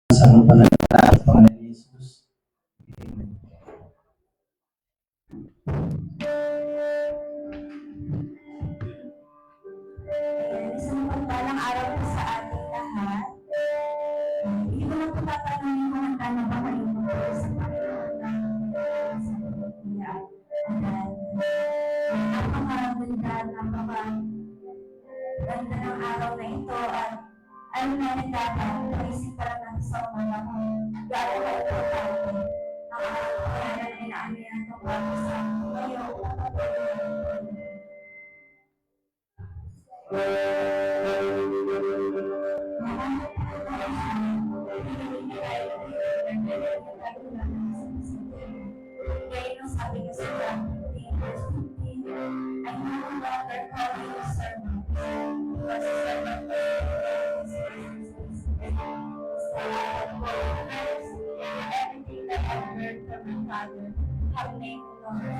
Pananampalataya sa Panginoon Jesus. Amen. Isang mapagpalang araw po sa ating lahat. Hindi ko lang po tatanungin kung handa na ba kayo po sa Panginoon ng sa Pilipinas. Napakaganda, napakaganda ng araw na ito at alam namin dapat maisip pa lang natin sa umaga kung gaano ka importante ang kaya na inaamin natin para sa kayo upang Ngayon ang sabi niya sa John 15, verse 15, I no longer call you servant, because servant is everything that I've heard from my Father have made known to you.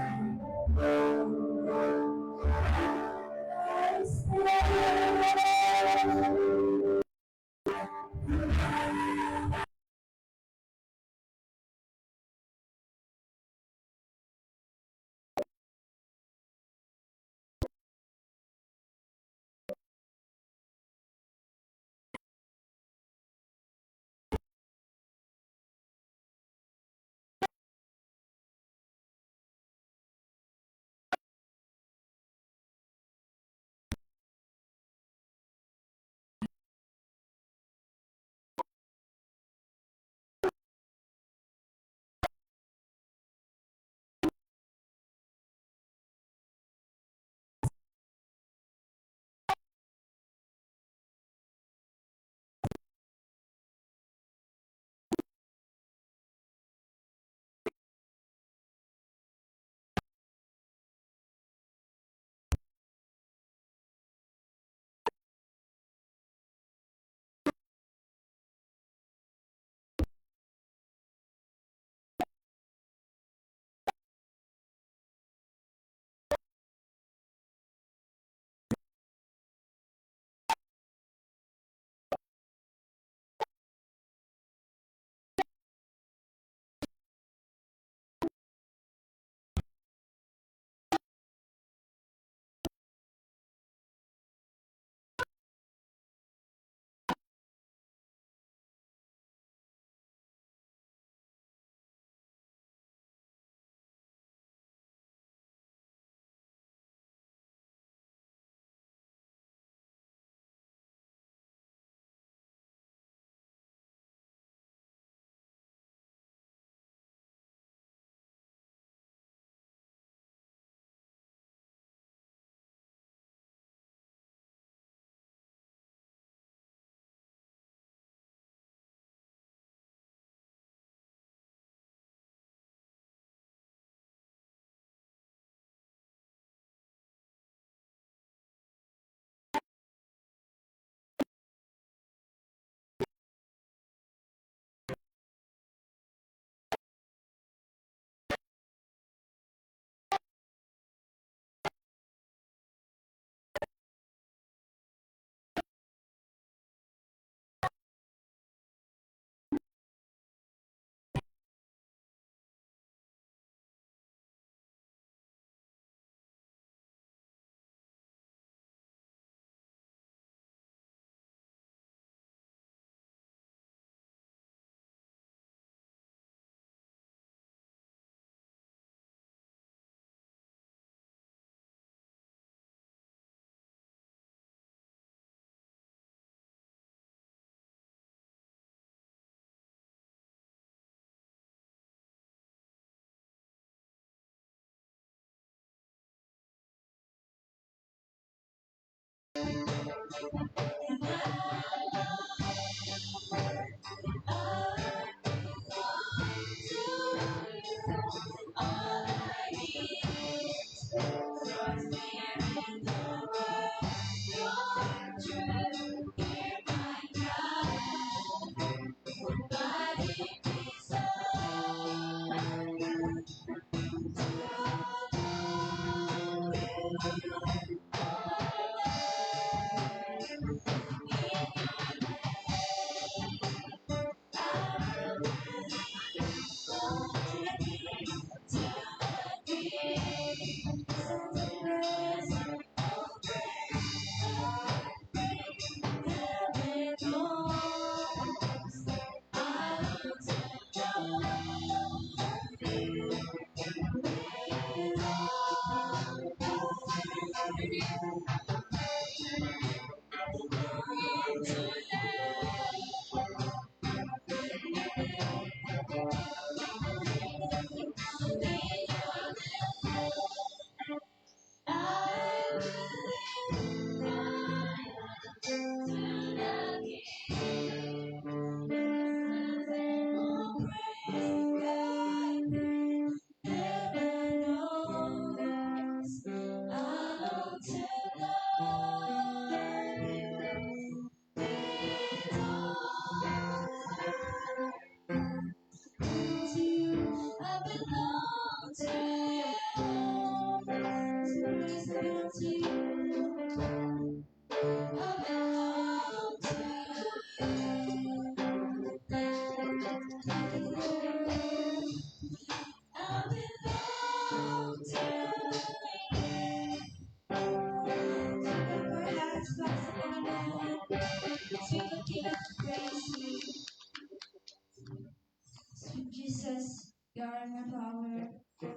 are my power.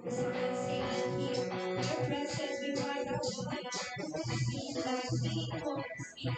So let's sing and hear your presence before the fire. Sweet like sweet home, sweet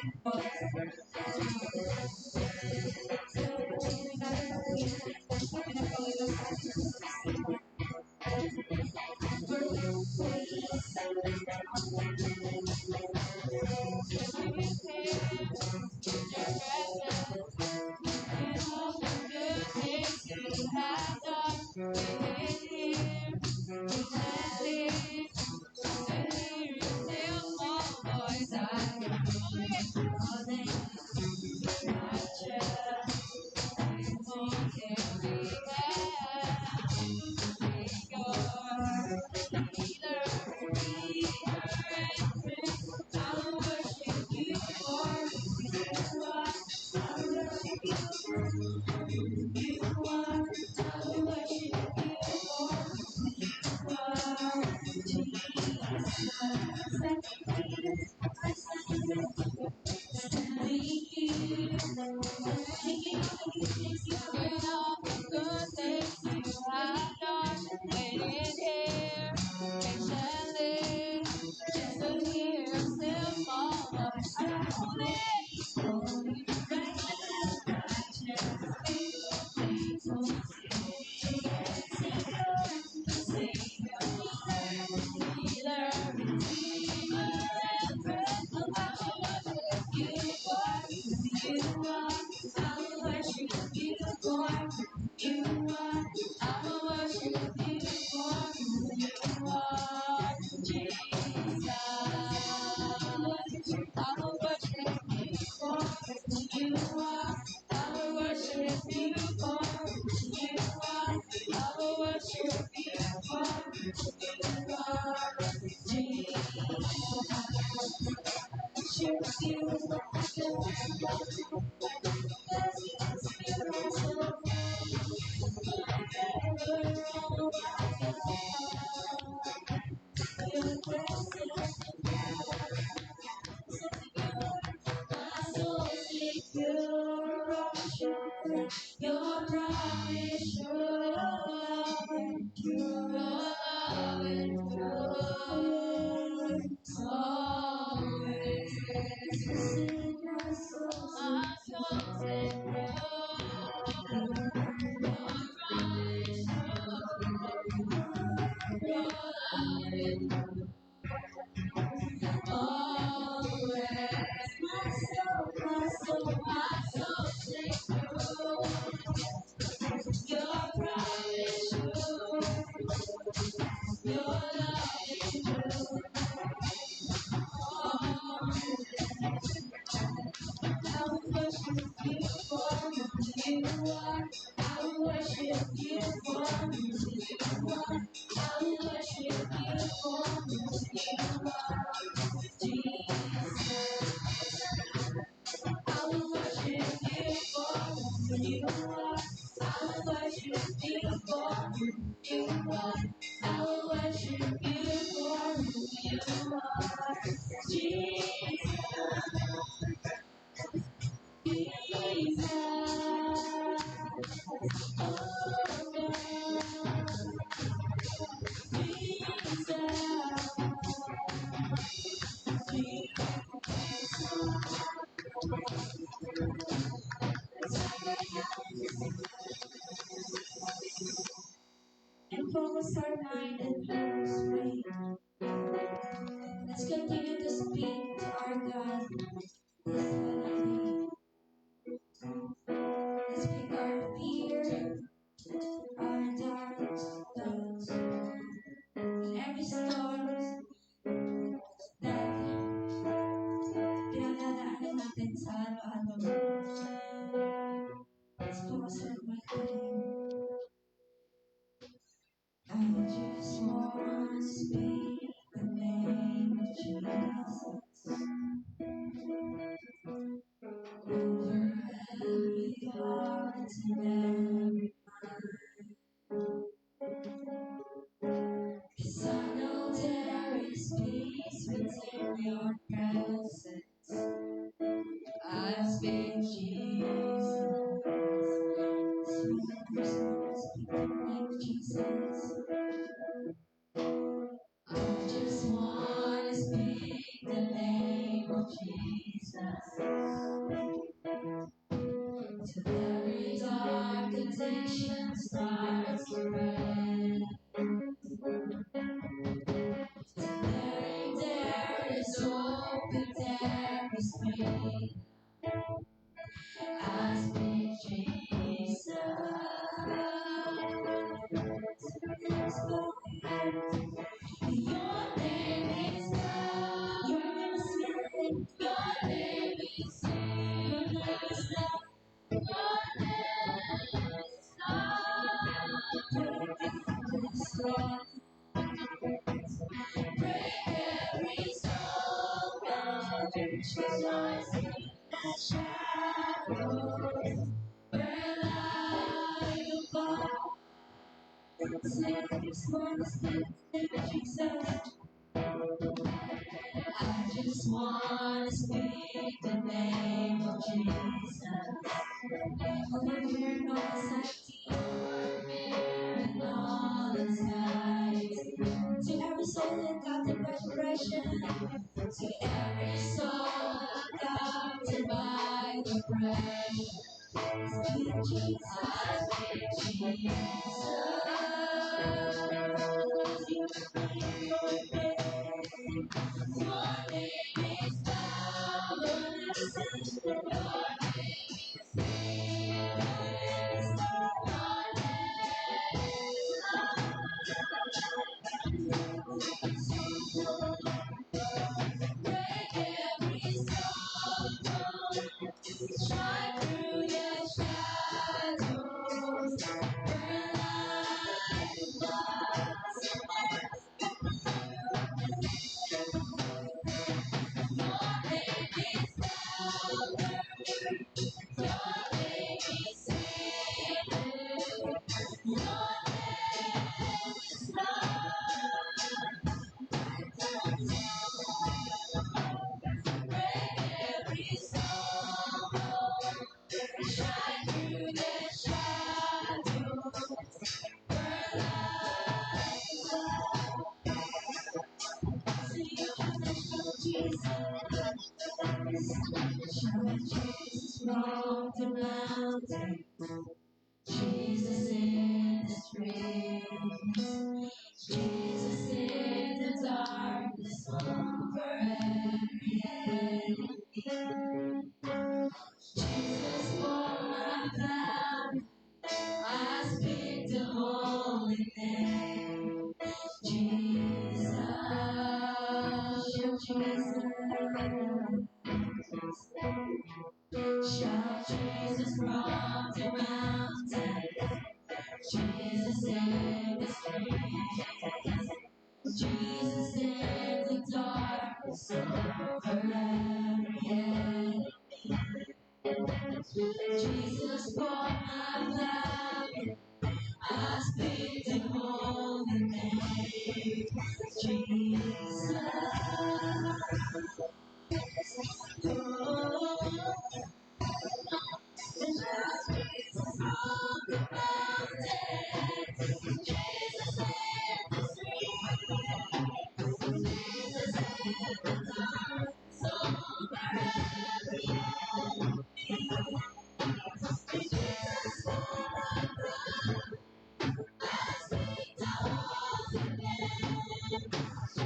and focus our mind and hearts pray. Let's continue to speak to our God this holiday. Let's speak our fear, our doubts, and every storm that pinagdadaanan natin sa araw-araw. Let's focus our mind. I just want to speak the name of Jesus over every heart and every mind. 'Cause I know there is peace within your presence. I speak Jesus. Speak the name of Jesus. Your name is love. Your name is healing. Your name is healing. Your name is love. Your name is love. This love. Break every soul. Shines in the shadows. Burn like a fire. Save this one, save Jesus. I just wanna speak the name of Jesus. Over here, no anxiety, and all anxiety. To every soul that got the resurrection, to every soul adopted by the precious. Speak Jesus, speak Jesus. Your name is power. Your name is healing. Your name is love. Break every soul. Shine through the shadows. Burn like a fire. Your name is power. Your name is healing. Your name is love. Break every soul. Shine through the shadows. Burn like love. Show Jesus. Show Jesus from the mountain. Jesus in the streets. Jesus in the darkness over every enemy. Jesus for my family. I speak the holy name. Jesus. Shout Jesus from the mountain. Jesus in the streets. Jesus in the darkness over every enemy. Jesus for my family. I speak the holy name. Jesus. Oh, Jesus on the mountain. Jesus in the streets. Jesus in the dark. So every enemy. Jesus for my brother. I speak the holy name.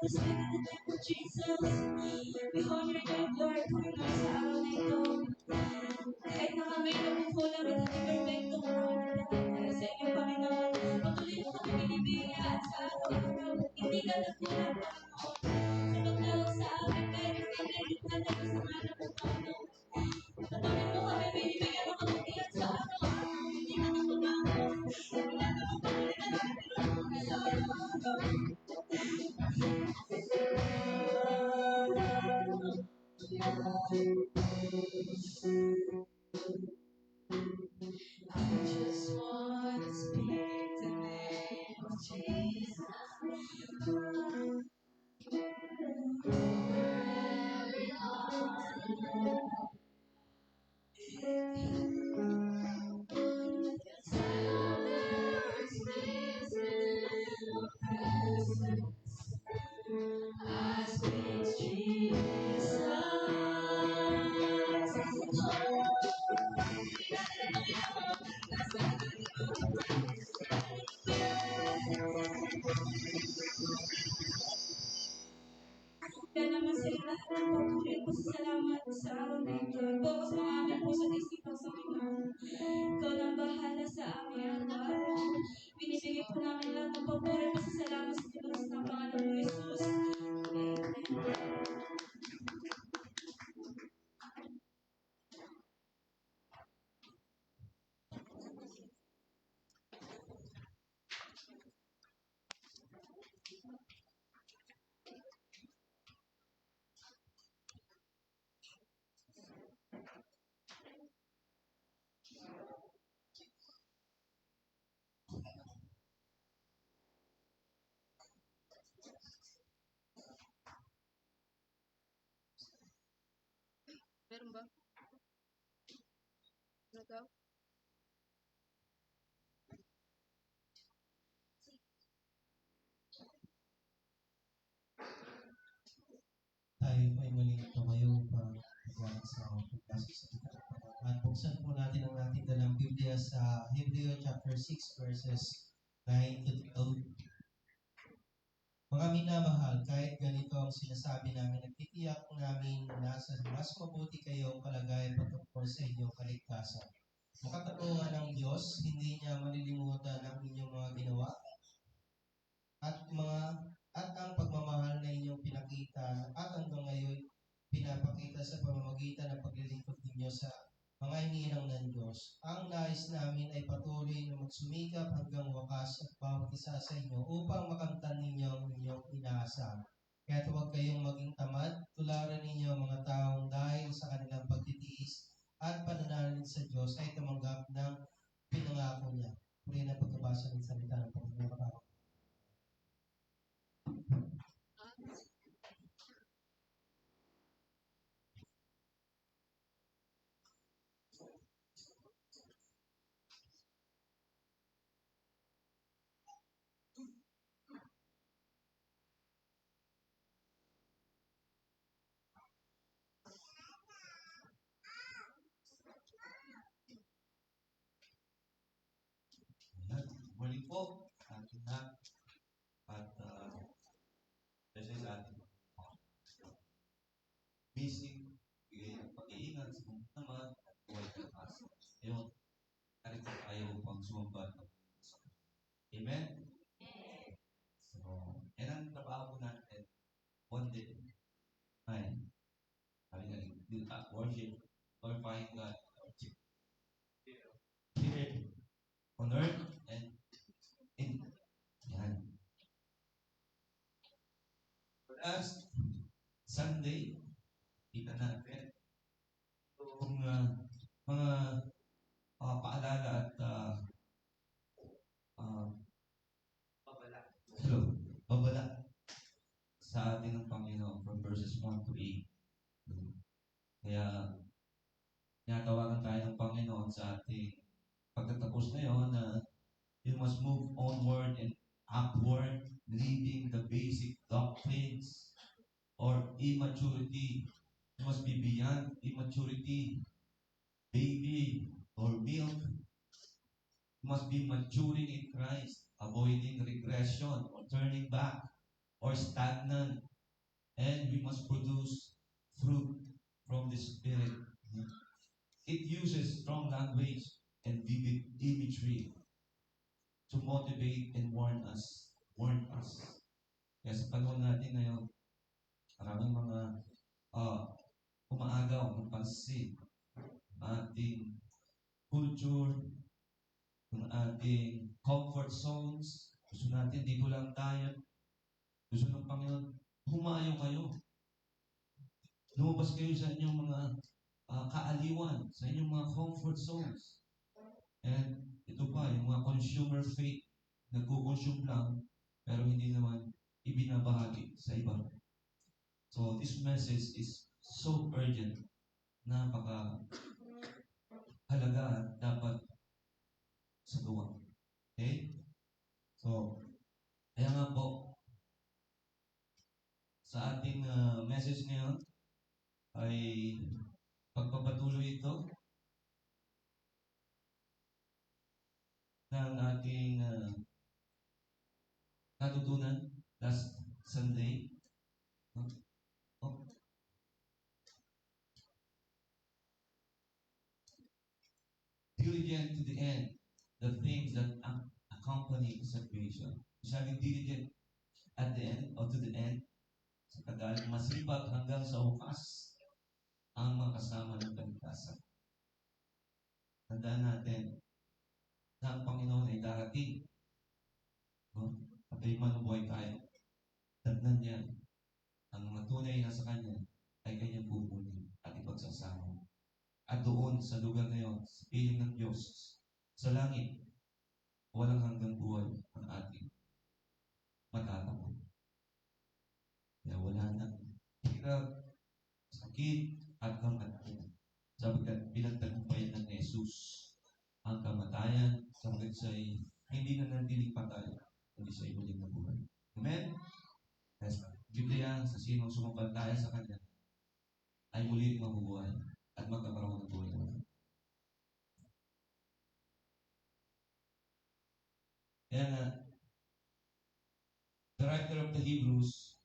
Jesus, we honor you, Lord, Panginoon, sa araw na ito. Kahit na kami napupulang at hindi perfecto ang aming pananampalataya sa inyo, Panginoon. Patuloy mo kami binibigyan sa araw-araw. Hindi ka nagkulang, Panginoon. Sumunod sa amin, kahit na kami nagtanda sa ngalan mo, Panginoon. Patuloy mo kami binibigyan ng kabutihan sa araw-araw. Hindi ka nagbabago. Wala ka pang patuloy na namin pinunod sa araw-araw. I just want to speak the name of Jesus. Every heart. Yes, I know there is peace within your presence. I speak Jesus. Kaya naman sa lahat ng pagtuloy po sa salamat sa araw na ito. Focus mo aming puso at isipan sa Panginoon. Ikaw na ang bahala sa aming araw-araw. Binibigay po namin lahat ng papuri at pasasalamat sa Diyos ng pangalan ni Jesus. Amen. Meron ba? Ano daw? Tayo po ay muling tumayo upang magawin sa pagkasa sa kita. At buksan po natin ang ating dalang Biblia sa Hebreo chapter 6 verses 9 to 12. Mga minamahal, kahit ganito ang sinasabi namin, nagtitiyak namin na nasa mas mabuti kayong kalagayan patungkol sa inyong kaligtasan. Ang katarungan ng Diyos, hindi niya malilimutan ang inyong mga ginawa at ang pagmamahal na inyong pinakita at hanggang ngayon pinapakita sa pamamagitan ng paglilingkod ninyo sa mga hinirang ng Diyos. Ang nais namin ay patuloy na magsumikap hanggang wakas at bawat isa sa inyo upang makamtan ninyo ang inyong inaasahan. Kaya huwag kayong maging tamad, tularan ninyo ang mga taong dahil sa kanilang pagtitiis at pananalig sa Diyos ay tumanggap ng pinangako niya. Muli na pagkabasa ng salita ng Panginoon. Muli po, ating na at kasi sa ating basic, bigay ng pag-iingat sa mga naman at buhay ng asa. Ngayon, narito tayo upang sumamba ng Amen? So, yan ang trabaho po natin. One day, ay, sabi nga, worship, glorifying God, here on earth and in yan. Last Sunday, kita natin yung mga paalala at babala sa atin ng Panginoon from verses 1 to 8. Kaya, tinatawagan tayo ng Panginoon sa ating pagtatapos na yun na you must move onward and upward, leaving the basic doctrines or immaturity. You must be beyond immaturity, baby or milk. You must be maturing in Christ, avoiding regression or turning back. or stagnant, and we must produce fruit from the Spirit. It uses strong language and vivid imagery to motivate and warn us. Warn us. Kaya sa panahon natin ngayon, maraming mga umaagaw ng pansin ating culture, ng ating comfort zones. Gusto natin, dito lang tayo. Gusto ng Panginoon, humayo kayo. Lumabas kayo sa inyong mga kaaliwan, sa inyong mga comfort zones. And ito pa, yung mga consumer faith, nagko-consume lang, pero hindi naman ibinabahagi sa iba. So this message is so urgent, napaka halaga, dapat sa gawa. Okay? So, kaya nga po, sa ating message ngayon ay pagpapatuloy ito ng ating natutunan last Sunday. Diligent to the end, the things that accompany salvation. Masyadong diligent at the end or to the end, sa Tagalog, masipag hanggang sa wakas ang mga kasama ng kaligtasan. Tandaan natin na ang Panginoon ay darating. No? At ay manubuhay tayo. Tandaan niya, ang mga tunay na sa Kanya ay Kanyang pupunin at ipagsasama. At doon sa lugar na yun, sa piling ng Diyos, sa langit, walang hanggang buhay ang ating matatapon. Kaya wala nang hirap, sakit, at kamatayan. Sapagkat pinagtagumpayan ng Jesus ang kamatayan, sapagkat siya'y hindi na nandiling patay, kundi siya'y muling nabuhay. Amen? Yes. Biblia, sa sinong sumampalataya sa Kanya, ay muling mabubuhay at magkakaroon ng buhay naman. Kaya nga, the writer of the Hebrews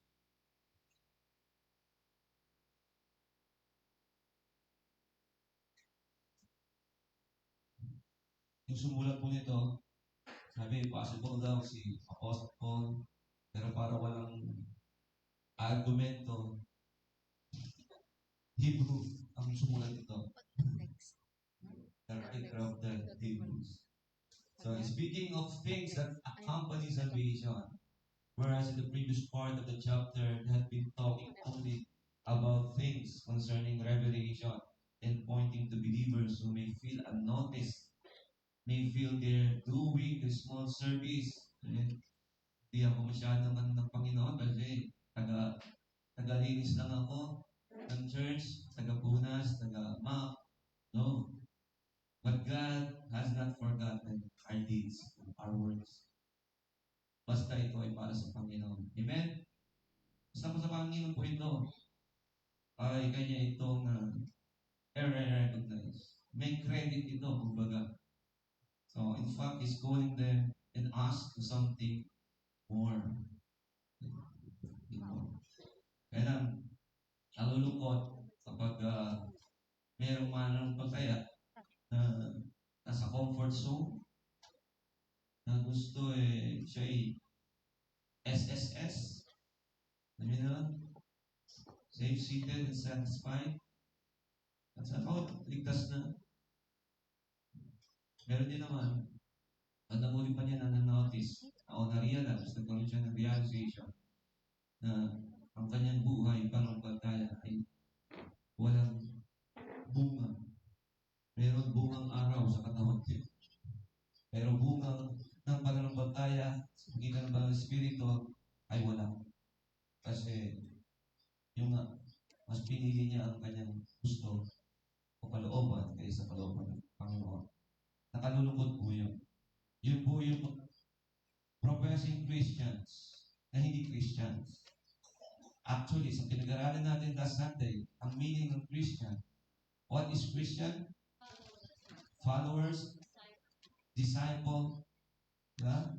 yung sumulat po nito, sabi, possible daw si Apostle Paul, pero para walang argumento, Hebrew ang sumulat nito. The writer of the Hebrews. So, speaking of things that accompany salvation, whereas in the previous part of the chapter, they had been talking only about things concerning revelation and pointing to believers who may feel unnoticed, may feel they're doing the small service. Hindi ako masyadong ng Panginoon kasi taga-linis lang ako ng church, taga-punas, taga-map. No. But God has not forgotten our deeds, our works. Basta ito ay para sa Panginoon. Amen? Basta sa Panginoon po ito, ay kanya itong recognize. May credit ito, kumbaga. So, in fact, He's calling them and ask for something more. Kaya lang, nalulungkot kapag mayroong mananampalataya na nasa comfort zone, na gusto siya SSS, alam niyo na, safe, seated, and satisfied. At sa ligtas na. Meron din naman, at namuli pa niya na notice, o na-realize, nagkaroon siya ng realization na ang kanyang buhay, pananampalataya ay walang bunga. Meron bungang araw sa katawan niya. Pero bungang ng pananampalataya sa pagitan ng Banal Espiritu ay wala. Kasi yung mas pinili niya ang kanyang gusto o kalooban kaysa kalooban ng Panginoon. Nakalulungkot po yun. Yun po yung professing Christians na hindi Christians. Actually, sa pinag-aralan natin last Sunday, ang meaning ng Christian, what is Christian? Followers, disciple, diba?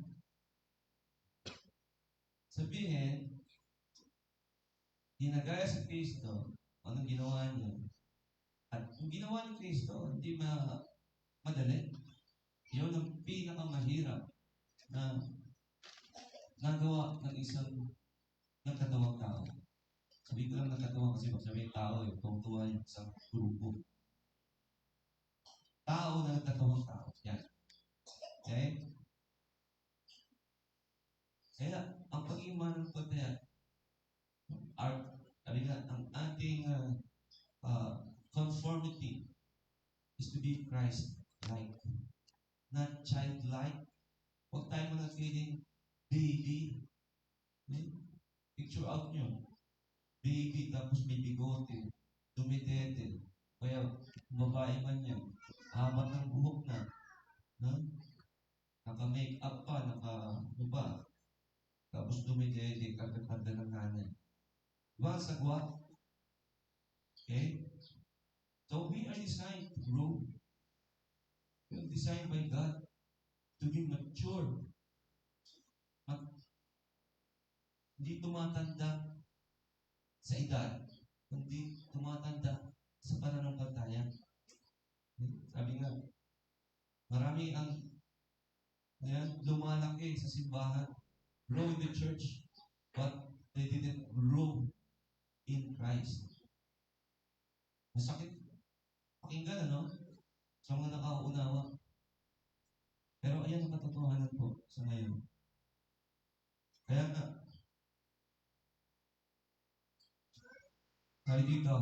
Sabihin, ginagaya sa Kristo, anong ginawa niya? At yung ginawa ni Kristo, hindi madali. Yun ang pinakamahirap na nagawa ng isang nagkatawang tao. Sabi ko lang nagkatawang kasi pag sabi tao, tungtuwa yung isang grupo. Tao na nagkatawang tao. Yan. Okay? Kaya, ang pagiging mananampalataya, ang ating conformity is to be Christ-like. Not child-like. Huwag tayo mga feeling baby. Picture out nyo. Baby, tapos may bigote, dumitete. Kaya, babae man yan. Habat ng buhok na. No? Naka-make up pa, naka-upa. Tapos dumitete, kagad-kagad ng nanay. Diba ang sagwa? Okay? So we are designed to grow. We are designed by God to be mature. Hindi tumatanda sa edad, kundi tumatanda sa pananampalataya. Sabi nga, marami ang lumalaki sa simbahan, grow in the church, but they didn't grow in Christ. Masakit. Pakinggan, ano? Sa mga nakauunawa. Pero ayan ang katotohanan po sa ngayon. Kaya nga, sabi dito,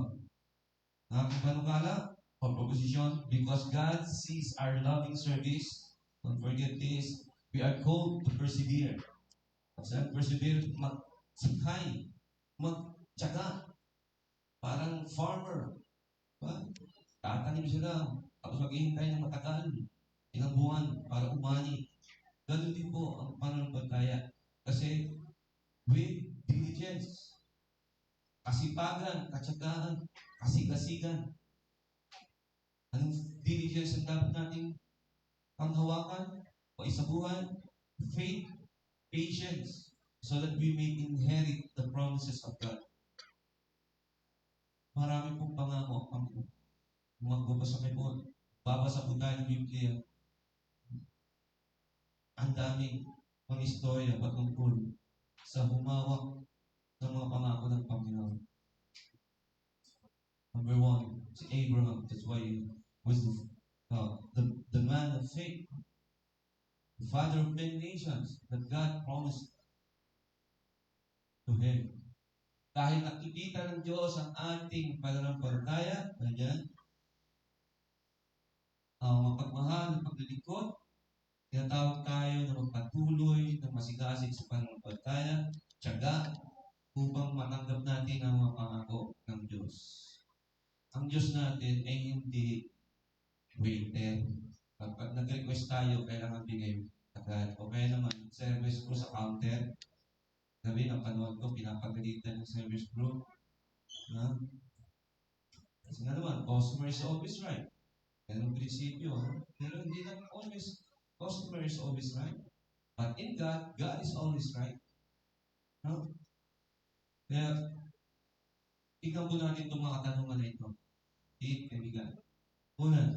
aking panukala o proposition, because God sees our loving service, don't forget this, we are called to persevere. Kasi persevere, magsakay, magtyaga, parang farmer. Diba? Tatanim sila, tapos maghihintay ng matagal, ilang buwan para umani. Ganun din po ang pananampalataya. Kasi with diligence, kasipagan, katsagaan, kasigasigan. Anong diligence ang dapat nating panghawakan o isabuhan? Faith, patience, so that we may inherit the promises of God. Marami pong pangako ang Panginoon. Magbabasa kayo po, babasa po tayo ng Biblia. Ang daming mga istorya patungkol sa humawak ng mga pangako ng Panginoon. Number one, si Abraham. That's why he was the man of faith, the father of many nations that God promised to him. Dahil nakikita ng Diyos ang ating pananampalataya, mapagmahal ng paglilingkod, tinatawag tayo na magpatuloy, na masigasig sa pananampalataya, tiyaga, upang matanggap natin ang mga pangako ng Diyos. Ang Diyos natin ay hindi waiter. Pag nag-request tayo, kailangan bigay agad. O kaya naman, service ko sa counter. Sabi, napanood ko, pinapagalitan ng service group. Kasi nga naman, customer is always right. Yan ang prinsipyo. Pero hindi naman always, customer is always right. But in God, God is always right. No? Kaya, tingnan po natin itong mga katanungan na ito. Kaibigan. Una,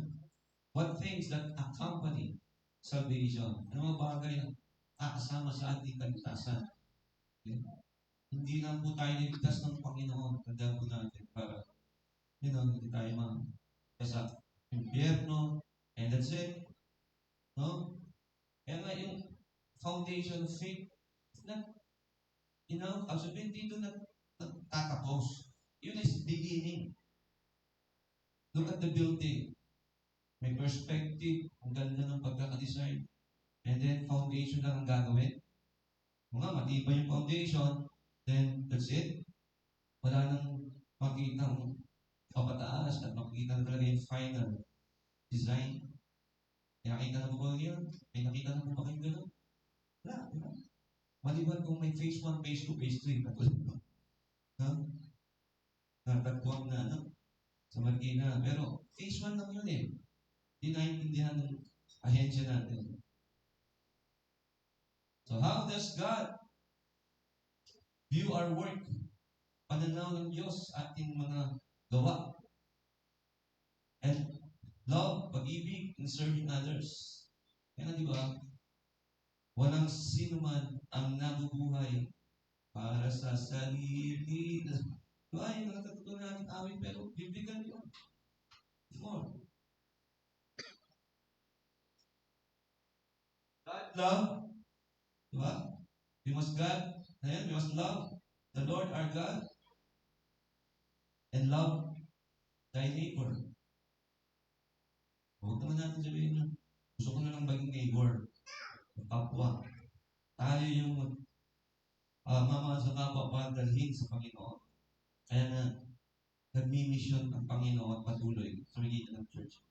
what things that accompany salvation? Ano mga bagay na kakasama sa ating kaligtasan? Okay? Hindi na po tayo niligtas ng Panginoon. Tandaan po natin para, hindi tayo sa impyerno, and that's it. No? Kaya nga yung foundation of faith, ang sabihin dito na tatapos. Yun is beginning. Look at the building. May perspective, ang ganda ng pagkakadesign. And then, foundation lang ang gagawin. Matibay yung foundation, then that's it. Wala nang makikita ng papataas at makikita na talaga yung final design. Nakita na po ba yun? May nakita na po ba kayo gano'n? Wala. Maliban kung may phase 1, phase 2, phase 3. Natagpuan na sa Marikina. Pero phase 1 lang yun eh. Hindi naiintindihan ng ahensya natin. So how does God view our work? pananaw ng Diyos sa ating mga gawa. And love, pag-ibig, and serving others. Kaya di ba, walang sino man ang nabubuhay para sa sarili. Diba, yung nakatutunan natin amin, pero bibligan yun. More. God love, diba? We must love the Lord our God and love thy neighbor. Huwag naman natin sabihin na, gusto ko na lang maging neighbor, kapwa. Tayo yung mama sa kapwa para dalhin sa Panginoon. Kaya na, nagmi-mission ang Panginoon patuloy sa magitan ng church.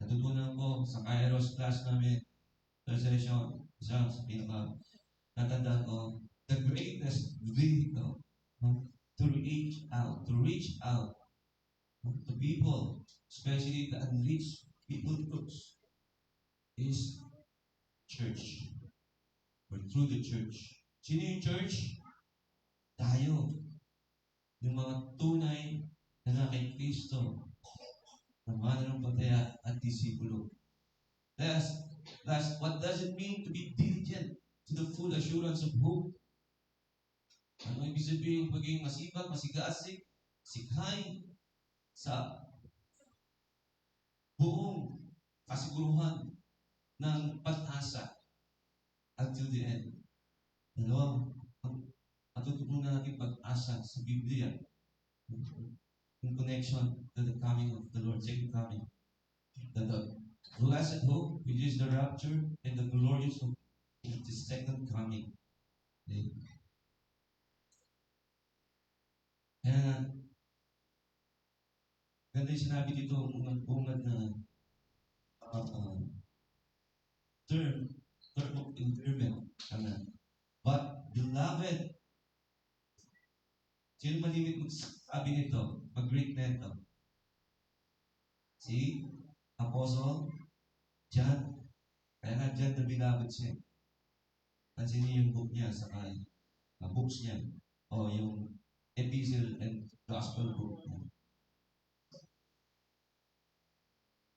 Natutunan ko sa Kairos class namin, third session, isa sa natandaan ko, the greatest vehicle to reach out to people, especially the unreached people groups, is church. Or through the church. Sino yung church? Tayo. Yung mga tunay na kay Kristo, na mananampalataya at disipulo. That's what does it mean to be diligent to the full assurance of hope? Ano ibig sabihin pagiging masipag, masigasig, sikhain sa buong kasiguruhan ng pag-asa until the end. Dalawang matututunan natin pag-asa sa Biblia in connection to the coming of the Lord, second coming. The blessed hope, which is the rapture, and the glorious hope, which is the second coming. Kaya, ganda yung sinabi dito, ungad na term of endearment. But, beloved, sino malimit magsabi nito? Mag-greet na ito. Si Apostle John. Kaya nga John the beloved siya. Pansin niyo yung book niya sa books niya. O yung epistle and gospel book niya.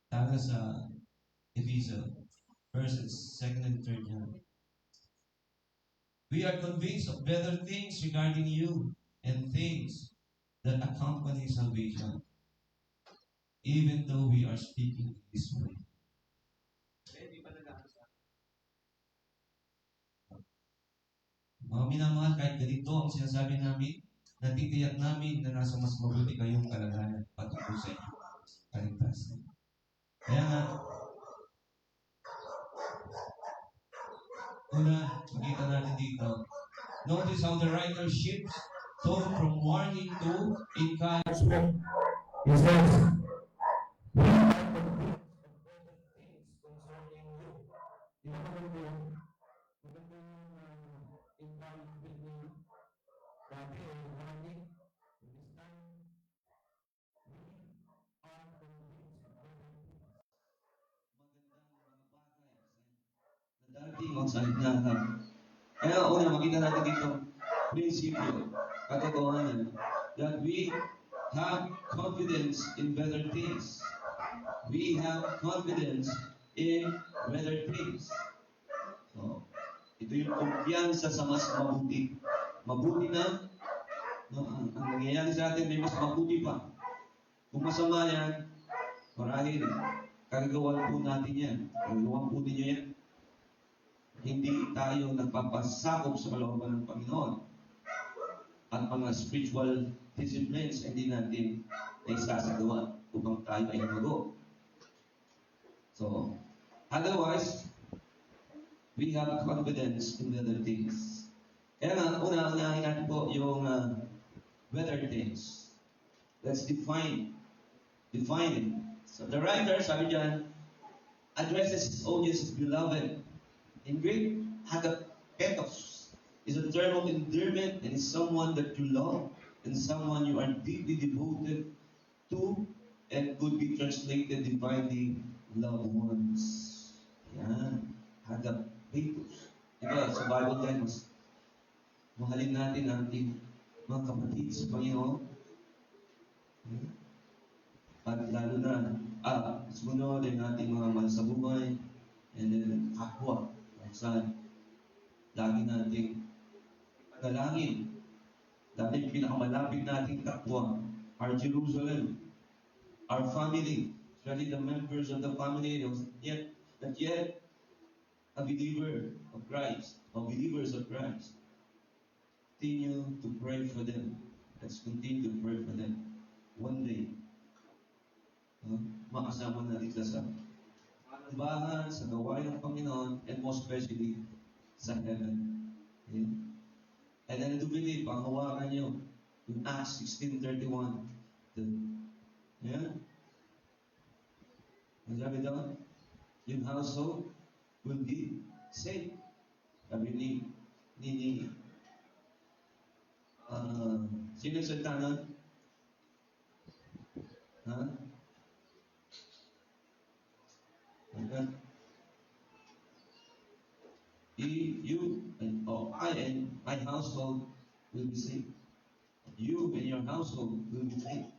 Tama sa epistle, verses 2 and 3 niya. We are convinced of better things regarding you and things that accompany salvation, even though we are speaking this way. Mga minamahal, kahit ganito ang sinasabi namin, natitiyak namin na nasa mas mabuti kayong kalagayan patungkol sa inyo. Kaligtasan. Kaya nga, una, makita natin dito, notice how the writer shifts tone from warning to encouragement. He says, we are convinced of better things concerning you. Yung maganda yung encouragement niyo. Grabe yung warning. This time, we are convinced of better things. Magandang mga bagay na darating ang salita. Kaya una, makita natin dito, prinsipyo, katotohanan, that we have confidence in better things. We have confidence in better things. So, ito yung kumpiyansa sa mas mabuti. Mabuti na, ang nangyayari sa atin may mas mabuti pa. Kung masama yan, marahil, kagagawan po natin yan. Kagagawan po ninyo yan. Hindi tayo nagpapasakop sa kalooban ng Panginoon. At mga spiritual disciplines hindi natin naisasagawa upang tayo ay mago. So, otherwise, we have confidence in the other things. Kaya nga, unahin natin po yung better things. Let's define it. So, the writer, sabi dyan, addresses his audience as beloved. In Greek, agapetos is a term of endearment and is someone that you love and someone you are deeply devoted to and could be translated divinely loved ones. Yan. Agapetos. Diba, sa Bible din, mas mahalin natin ang ating mga kapatid sa Panginoon. At lalo na, sumunod ang ating mga mahal sa buhay, and then kapwa, kung saan lagi nating panalangin. Dahil pinakamalapit nating kapwa, our Jerusalem, our family, especially the members of the family that yet a believer of Christ, or believers of Christ. Continue to pray for them. Let's continue to pray for them. One day, makasama natin sa bahan, sa gawain ng Panginoon, and most especially sa heaven. Okay? And then I do believe, ang hawakan nyo, in Acts 16:31, ang sabi doon, yung household will be saved. Sabi sino nagsalita nun? You and I and my household will be saved. You and your household will be saved.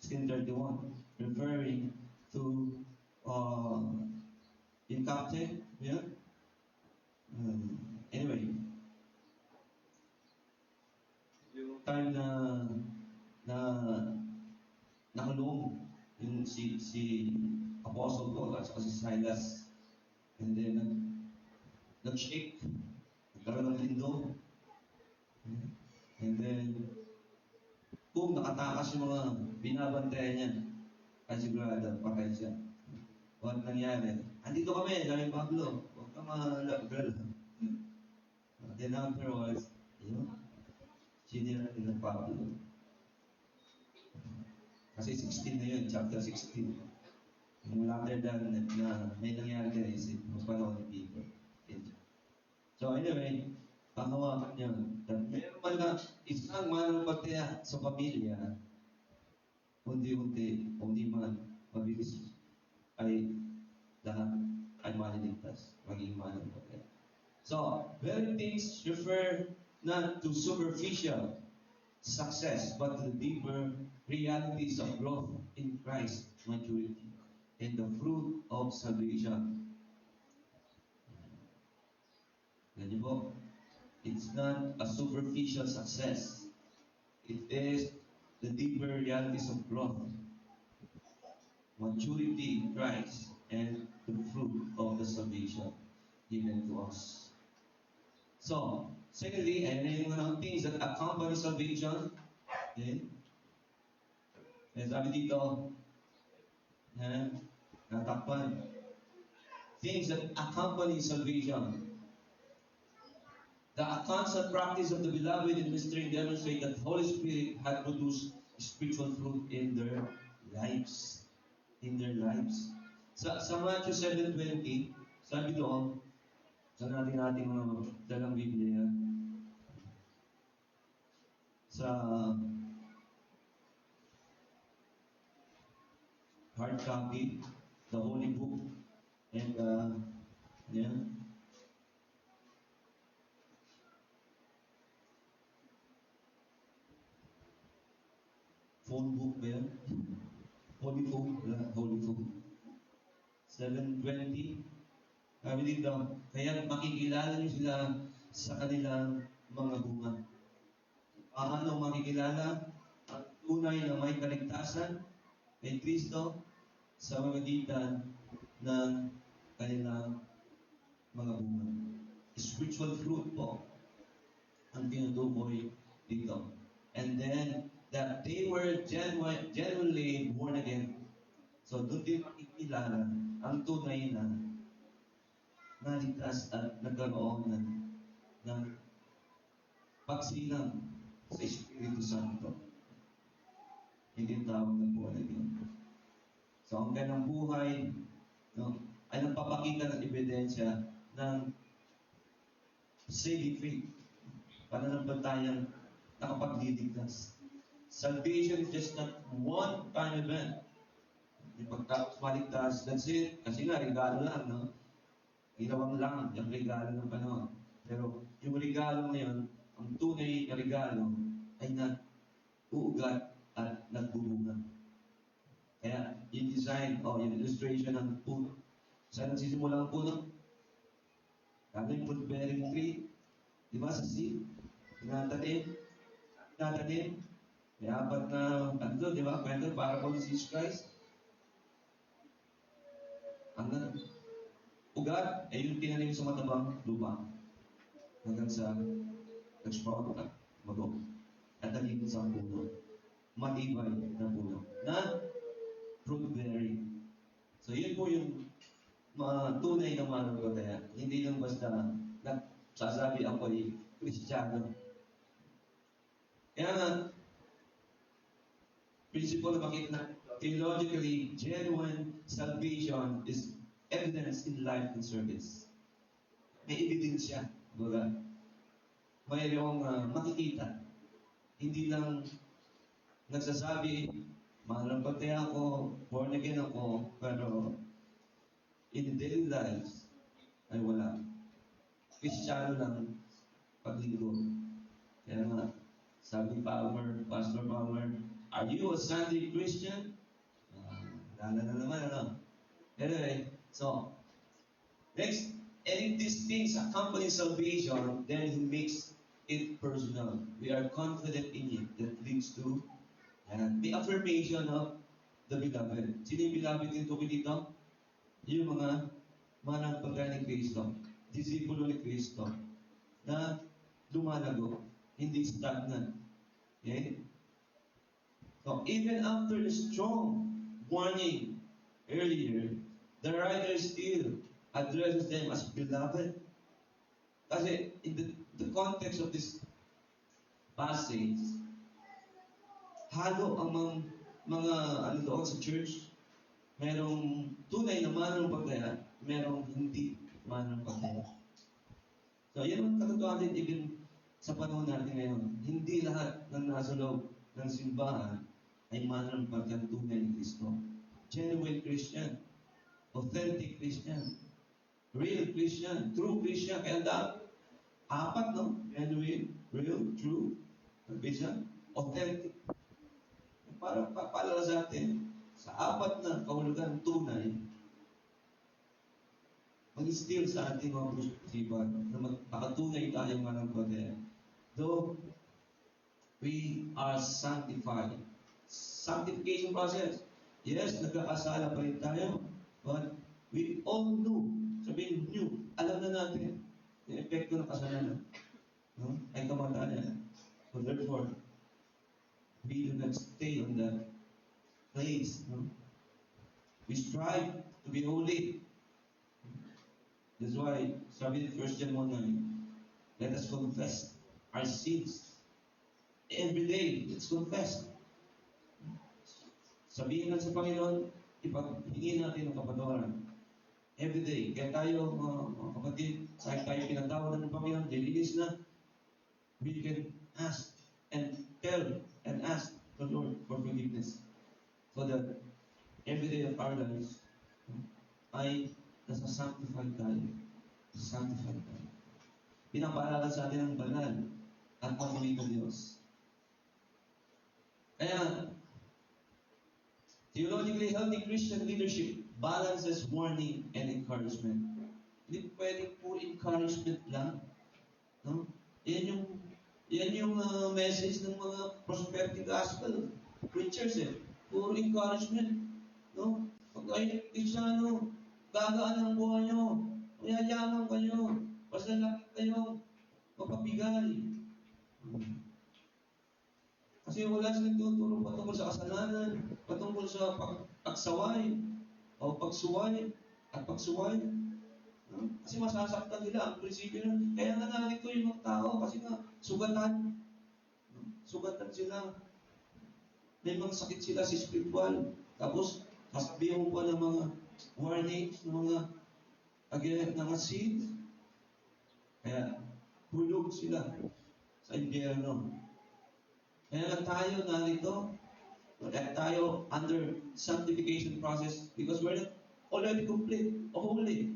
16:31, referring to in captain, yeah. Anyway, yung time na nakulong yung si Apostle Paul at si Silas, and then nag-shake, nagkaroon ng lindol, and then nakatakas yung mga binabantayan niya, kasi sigurado, patay siya. What nangyari? Andito kami, sabi Pablo, huwag ka malagal. Then afterwards, sinira nila Pablo. Kasi 16 na yun, chapter 16. Yung later than na may nangyari ka isip, magpanahon ng people. So anyway, panghawakan niya. Meron man na isang mananampataya sa pamilya, unti-unti, o di man, mabilis, ay lahat ay maliligtas, maging mananampataya. So, very things refer not to superficial success, but to the deeper realities of growth in Christ, maturity, and the fruit of salvation. Ganyan po. It's not a superficial success. It is the deeper realities of growth, maturity in Christ, and the fruit of the salvation given to us. So, secondly, and then yung things that accompany salvation, okay? And sabi dito, natakpan. Things that accompany salvation. The constant practice of the beloved in mystery demonstrate that the Holy Spirit had produced spiritual fruit in their lives. Sa Matthew 7:20, sabi doon, sa natin mga dalang Biblia, sa hard copy, the Holy Book, and phone book ba yan? Holy Book. 7:20. Sabi dito, kaya makikilala niyo sila sa kanilang mga bunga. Paano makikilala ang tunay na may kaligtasan kay Kristo sa magitan ng kanilang mga bunga? Spiritual fruit po ang tinutukoy dito. And then, that they were genuinely born again. So, doon din makikilala ang tunay na naligtas at nagkaroon ng pagsilang sa Espiritu Santo. Hindi tawag ng buhay yun. So, ang ganang buhay ay nagpapakita ng ebidensya ng saving faith. Pananampalatayang nakapagliligtas. Salvation is just not one-time event. Yung pagtapos maligtas, that's it. Kasi nga, regalo lang, no? Ginawang lang yung regalo ng panahon. Pero yung regalo ngayon ang tunay na regalo ay nag-uugat at nagbubunga. Kaya yung design o yung illustration ng puno, saan nagsisimula ang puno? Kami yung fruit-bearing tree, di ba, sa seed, tinatanim, may apat na, di ba, kwento, para po si Jesus Christ. Ang ugat ay yung tinanim sa matabang lupa hanggang sa nag-sprout at mag-o at naging isang puno. Matibay na puno na fruit-bearing. So yun po yung mga tunay na mananampalataya. Hindi lang basta nagsasabi ako ay Kristiyano. Kaya nga, principle na makita na theologically, genuine salvation is evidence in life and service. May ebidensya. Baga, mayroong makikita. Hindi lang nagsasabi, mananampalataya ako, born again ako, pero in daily lives ay wala. Kristiyano lang paglinggo. Kaya nga, sabi Pastor Palmer, are you a Sunday Christian? Lala na naman, ano? Anyway, so, next, and if these things accompany salvation, then He makes it personal. We are confident in it. That leads to the affirmation of the beloved. Sino yung beloved dito dito? Yung mga mananampalataya ni Kristo, disipulo ni Kristo, na lumalago, hindi stagnant. Okay? So, even after the strong warning earlier, the writer still addresses them as beloved. Kasi in the context of this passage, halo ang mga ano doon sa church, merong tunay na mananampalataya, merong hindi mananampalataya. So, yan ang katotohanan even sa panahon natin ngayon. Hindi lahat ng nasa loob ng simbahan ay mananampalataya tunay ni Kristo. Genuine Christian, authentic Christian, real Christian, true Christian. Kaya apat, no? Genuine, real, true, Christian, authentic. Para papalala sa atin, sa apat na kahulugan tunay, mag-instill sa ating mga pusipan na magpakatunay tayong mananampalataya. Though we are sanctified. Sanctification process. Yes, nagkakasala pa rin tayo. But we all knew. Sabihin, knew. Alam na natin yung epekto ng kasalanan. No? Ay kamatayan. So therefore, we do not stay on that place. No? We strive to be holy. That's why, sabi ni 1 John 1:9, let us confess our sins. Every day, let's confess. Sabihin lang sa Panginoon, ipaghingi natin ang kapatawaran. Every day. Kaya tayo, mga kapatid, kahit tayo pinatawaran ng Panginoon, dilinis na, we can ask and tell and ask the Lord for forgiveness. So that every day of our lives ay nasa-sanctified tayo. Sanctified tayo. Pinapaalala sa atin ang banal at mabuhay ng Diyos. Kaya, theologically healthy Christian leadership balances warning and encouragement. Hindi pwedeng puro encouragement lang. No? Yan yung message ng mga prosperity gospel preachers eh. Puro encouragement. No? Pag kayo Kristyano, gagaan ang buhay nyo. Mayayaman kayo. Basta laki kayo. Mapabigay. Kasi wala silang tuturo patungkol sa kasalanan, patungkol sa pagsaway, o pagsuway, at pagsuway. No? Kasi masasaktan nila ang prinsipyo nun. Kaya nga narito yung mga tao, kasi nga sugatan. No? Sugatan sila. May mga sakit sila sa spiritual. Tapos, sasabihin mo pa ng mga warnings, ng mga again, ng mga seeds. Kaya, hulog sila sa impyerno. Kaya tayo narito, kaya tayo under sanctification process because we're not already complete o holy.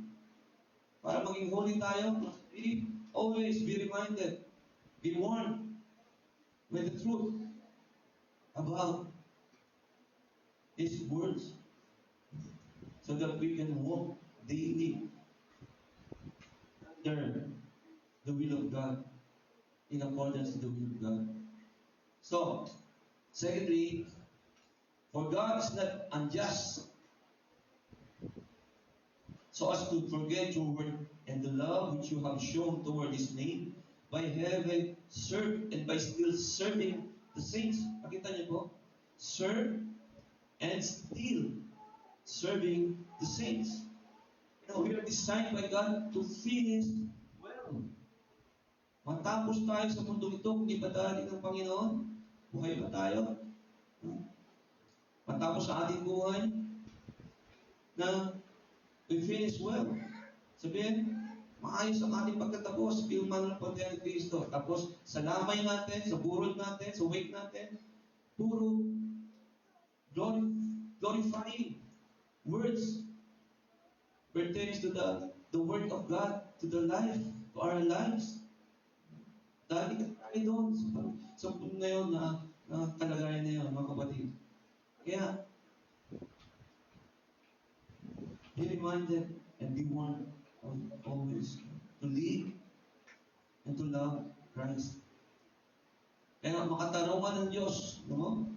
Para maging holy tayo, we always be reminded be warned with the truth about His words so that we can walk daily under the will of God, in accordance to the will of God. So, secondly, for God is not unjust so as to forget your work and the love which you have shown toward His name by having served and by still serving the saints. Pakita niyo po? Serve and still serving the saints. We are designed by God to finish well. Matapos tayo sa mundong ito, kung ibadaling ng Panginoon, buhay pa tayo. Matapos sa ating buhay, na we finish well. Sabihin, maayos ang ating pagkatapos, pilman ng pagkaya ni Kristo. Tapos, sa lamay natin, sa burod natin, sa wake natin, puro glorifying words pertains to the word of God, to the life, to our lives. Dahil tayo doon sa punto na yun, na kalagayan na yun, mga kapatid. Kaya, be reminded and be warned of always to live and to love Christ. Kaya makatarungan ng Diyos, no?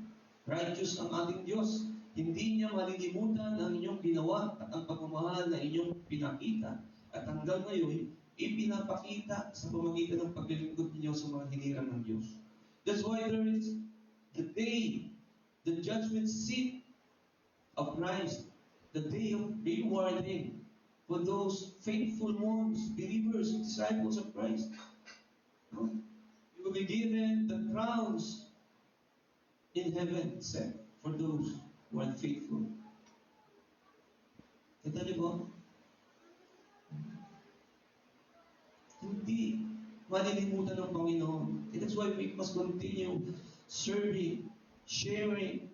Righteous ang ating Diyos. Hindi niya malilimutan ang inyong ginawa at ang pagmamahal na inyong pinakita. At hanggang ngayon, ipinapakita sa pamagitan ng paglilingkod ninyo sa mga hinirang ng Diyos. That's why there is the day, the judgment seat of Christ, the day of rewarding for those faithful ones, believers, disciples of Christ. No? You will be given the crowns in heaven set for those who are faithful. Kita niyo po? Hindi malilimutan ng Panginoon. And that's why we must continue serving, sharing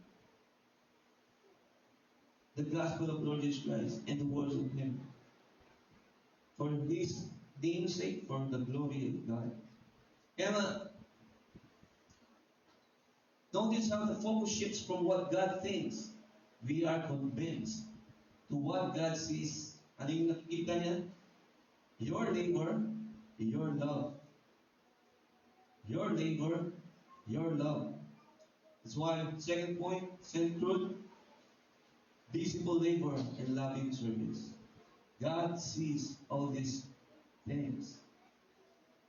the gospel of Lord Jesus Christ and the words of Him. For His name's sake, for the glory of God. Kaya nga, notice how the focus shifts from what God thinks. We are convinced to what God sees. Ano yung nakikita niya? Your labor, your love. Your labor, your love. That's why, second point, second truth, visible labor and loving service. God sees all these things.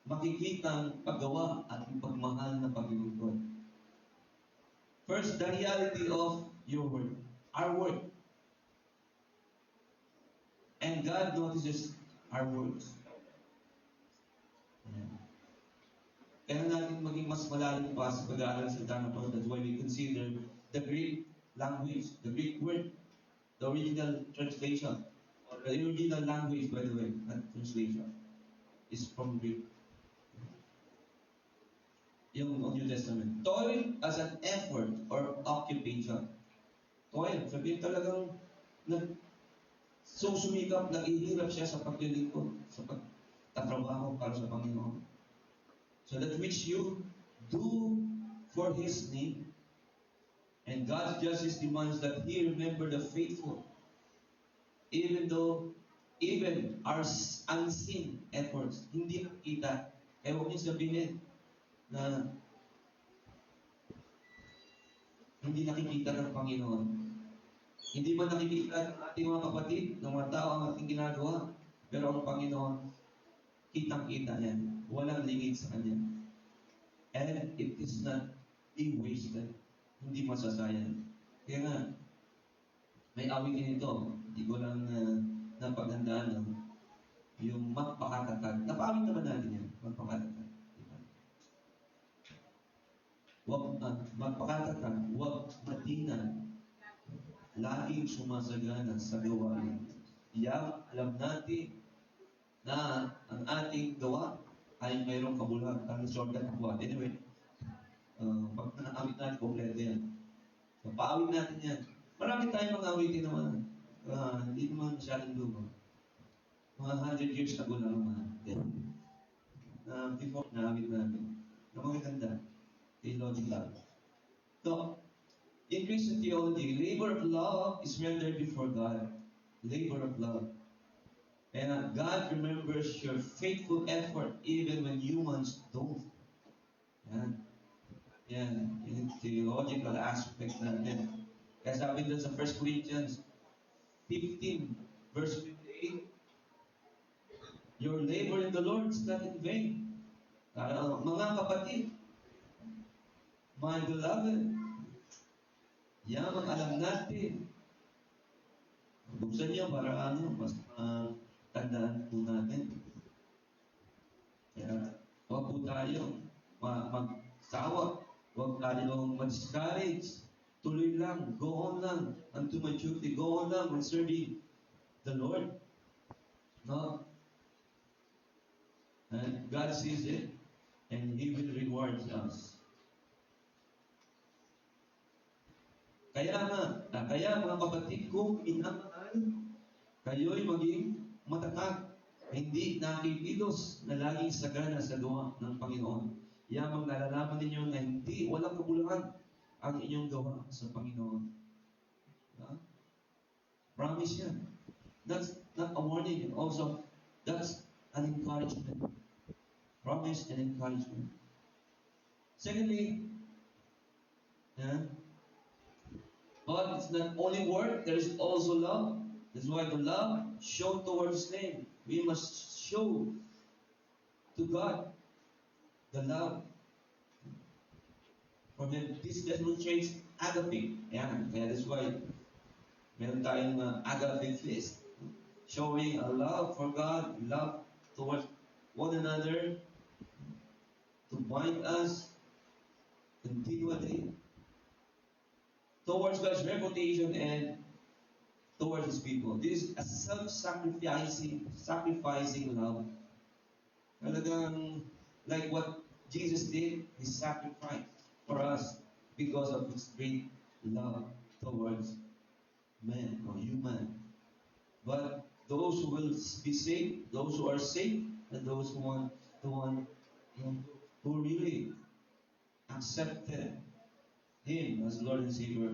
Makikita ang paggawa at ang pagmahal na paglilingkod. First, the reality of your work, our work. And God notices our works. Kaya natin maging mas malalim pa sa pag-aaral sa Dharma. That's why we consider the Greek language, the Greek word, the original translation, or the original language, by the way, not translation, is from Greek. Yung New Testament. Toil as an effort or occupation. Toil, sabihin talagang sumikap, naghihirap siya sa paglilingkod, sa pagtatrabaho para sa Panginoon. So that which you do for His name. And God's justice demands that He remember the faithful. Even our unseen efforts, hindi nakikita. Kaya huwag niyo sabihin na hindi nakikita ng Panginoon. Hindi man nakikita ng ating mga kapatid, ng mga tao ang ating ginagawa, pero ang Panginoon, kitang-kita yan. Walang lingid sa Kanya. And it is not be wasted. Hindi masasayang. Kaya nga, may awitin ito. Hindi ko lang napagandaan yung magpakatatag. Napaawit naman natin yan. Magpakatatag. Diba? Magpakatatag. Huwag matinan. Laging sumasagana sa gawain. Yang alam natin na ang ating gawa ay mayroong kabulag. Ang shortcut ng buwan. Anyway, pag naawit natin, kompleto yan. So, paawit natin yan. Marami tayong mga awitin naman. Hindi naman masyadong lumo. Mga 100 years ago na naman. Before naawit natin. na magaganda. Theological. So, in Christian theology, labor of love is rendered before God. Labor of love. And God remembers your faithful effort even when humans don't. Yan. Yan. Yung theological aspect natin. Kaya sabi doon sa 1 Corinthians 15, verse 58, your labor in the Lord is not in vain. Mga kapatid, my beloved, yaman alam natin. Buksan niyo para mas tandaan po natin. Kaya, huwag po tayo magsawa. Huwag tayo mag-discourage. Tuloy lang. Go on lang. Unto maturity. Go on lang when serving the Lord. No? And God sees it. And He will reward us. Kaya mga kapatid, kung inamahal, kayo'y maging matatag. Hindi nakikilos na laging sagana sa gawa ng Panginoon. Yamang nalalaman ninyo na walang kabuluhan ang inyong gawa sa Panginoon. Promise yan. That's not a warning. And also, that's an encouragement. Promise and encouragement. Secondly, but it's not only word, there is also love. That's why the love shown towards His name. We must show to God the love for Him. This demonstrates agape. Yan. Kaya that's why meron tayong agape feast. Showing a love for God, love towards one another, to bind us continually towards God's reputation and towards His people. This is a sacrificing love. Talagang like what Jesus did, He sacrificed for us because of His great love towards man or human. But those who will be saved, those who are saved, and those who who really accepted Him as Lord and Savior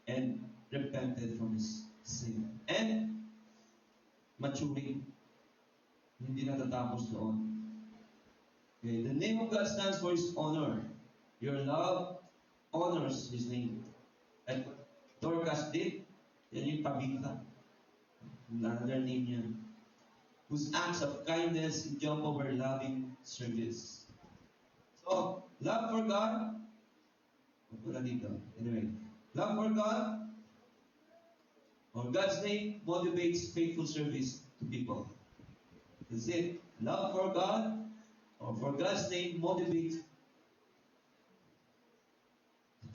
and repented from his sin. And maturing. Hindi natatapos doon. Okay. The name of God stands for His honor. Your love honors His name. And Dorcas did, yan yung Tabitha. Another name niya. Whose acts of kindness jump over loving service. So, love for God. Wala dito. Anyway, love for God or God's name motivates faithful service to people. That's it. Love for God or for God's name motivates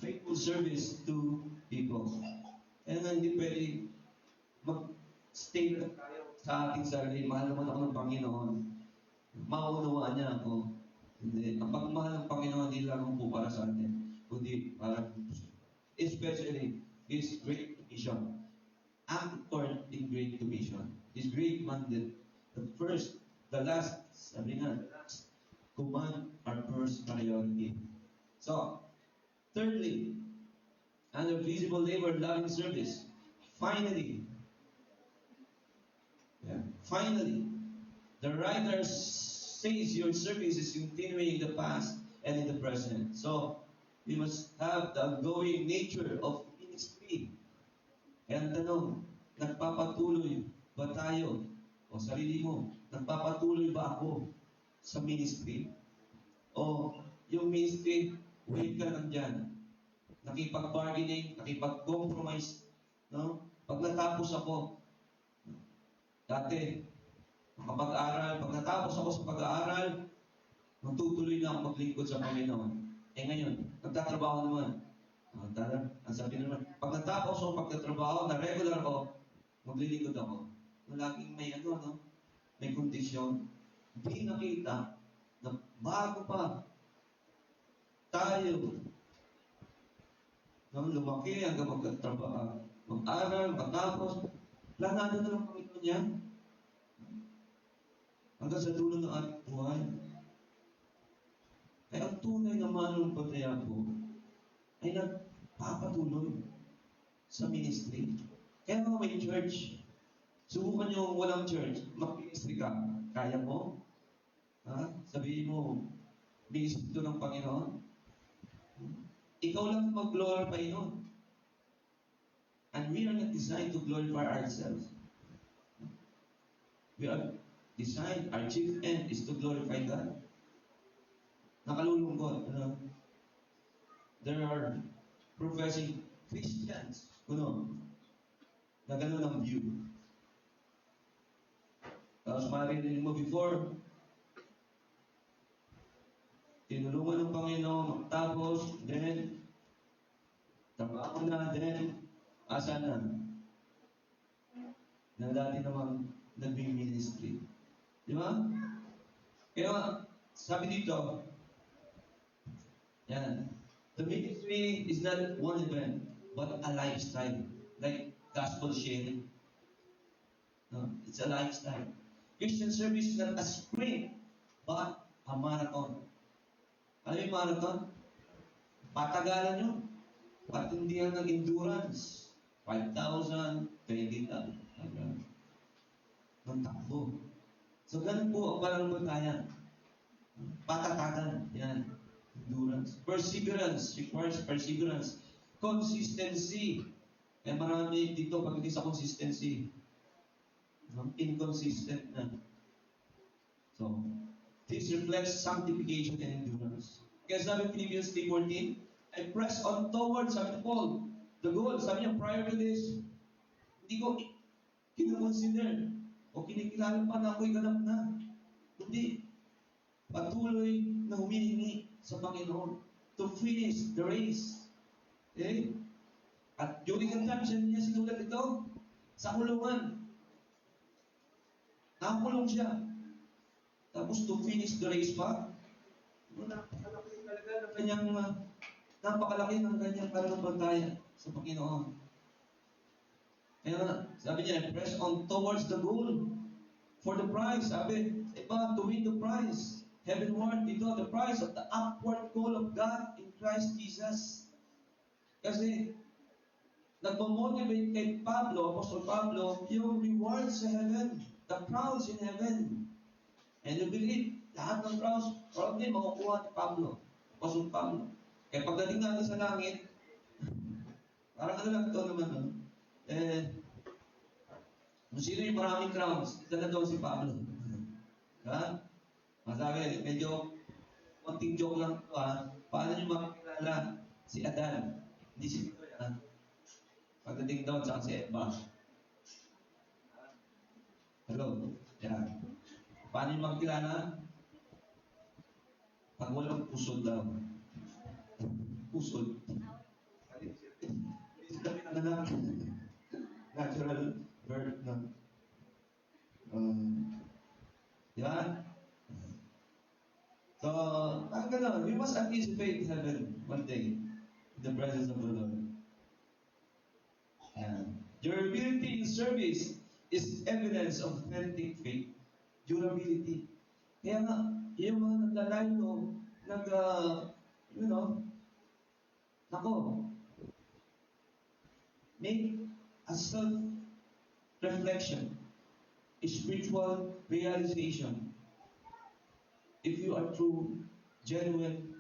faithful service to people. And hindi pwede mag-stay na tayo sa ating sarili. Mahal naman ako ng Panginoon. Maunawaan niya ako. Hindi. Ang pagmahal ng Panginoon, hindi lang po para sa atin, kundi para especially His great commission. Actor in great commission. His great mandate. The first, the last, sabi nga, the last command our first priority. So, thirdly, under visible labor, loving service. Finally, the writer says your service is continuing in the past and in the present. So, we must have the ongoing nature of ministry. Kaya ang tanong, nagpapatuloy ba tayo o sarili mo, nagpapatuloy ba ako sa ministry? O yung ministry, wait ka lang dyan. Nakipag-bargaining, nakipag-compromise. No? Pag natapos ako, dati, pag natapos ako sa pag-aaral, magtutuloy na ako maglingkod sa Panginoon. Ngayon, nagtatrabaho naman. Ang sabi naman, pag natapos ako pagtatrabaho, na regular ako, maglilingkod ako. Laging may may kondisyon. Hindi nakita na bago pa tayo nang lumaki hanggang magtatrabaho, mag-aral, matapos, planado na lang Panginoon yan. Hanggang sa dulo ng ating buhay. Kaya tunay na mananampalataya po ay nagpapatuloy sa ministry. Kaya mga may church, subukan nyo walang church, mag-ministry ka. Kaya mo? Ha? Sabihin mo, ministry ito ng Panginoon. Ikaw lang mag-glorify nun. And we are not designed to glorify ourselves. We are designed, our chief end is to glorify God. Nakalulungkot, there are professing Christians, na gano'n ang view. Tapos marinig mo before, tinulungan ng Panginoon, tapos, then, trabaho na, then, asa na? Na dati namang nag-ministry. Di ba? Kaya, sabi dito, yan, the ministry is not one event, but a lifestyle. Like gospel sharing. No, it's a lifestyle. Christian service is not a sprint, but a marathon. Ano yung marathon? Patagalan nyo. Patindihan ng endurance. 5,000, 20,000. Ng takbo. So, ganun po ang pananampalataya. Patatagan. Yan. Endurance. Perseverance. Requires perseverance. Consistency. Kaya marami dito pagdating sa consistency. Inconsistent na. So, this reflects sanctification and endurance. Kaya sabi Philippians 3:14, I press on towards, sabi ni Paul, the goal. Sabi niya, prior to this, hindi ko kinoconsider o kinikilala pa na ako'y ganap na. Hindi. Patuloy na humihingi sa Panginoon to finish the race. Okay? At during the time, siya niya sinulat ito sa kulungan. Nakakulong siya. Tapos to finish the race pa. Napakalaki talaga ng kanyang napakalaki ng kanyang pananampalataya sa Panginoon. Kaya sabi niya, press on towards the goal for the prize. Sabi, iba, to win the prize. Heavenward, dito, the prize of the upward call of God in Christ Jesus. Kasi, nagmamotivate kay Pablo, Apostle Pablo, yung rewards sa heaven, the crowns in heaven. And you believe, lahat ng crowns, probably makukuha ni Pablo, Apostle Pablo. Kaya pagdating natin sa langit, parang ano lang ito naman, kung sino yung maraming crowns, ito na doon si Pablo. Ha? Masabi, medyo konting joke lang ito paano nyo makikilala si Adan? Hindi si Tito yan. Pagdating doon, saka si Eva. Hello? Yan. Paano nyo makikilala? Pag walang pusod daw. Pusod. Hindi kami nanganak. Natural birth na. Di ba? So, ang gano'n, we must anticipate heaven one day in the presence of the Lord. Durability in service is evidence of authentic faith. Durability. Kaya nga, yung mga naglalaylo, make a self-reflection, a spiritual realization. If you are true, genuine,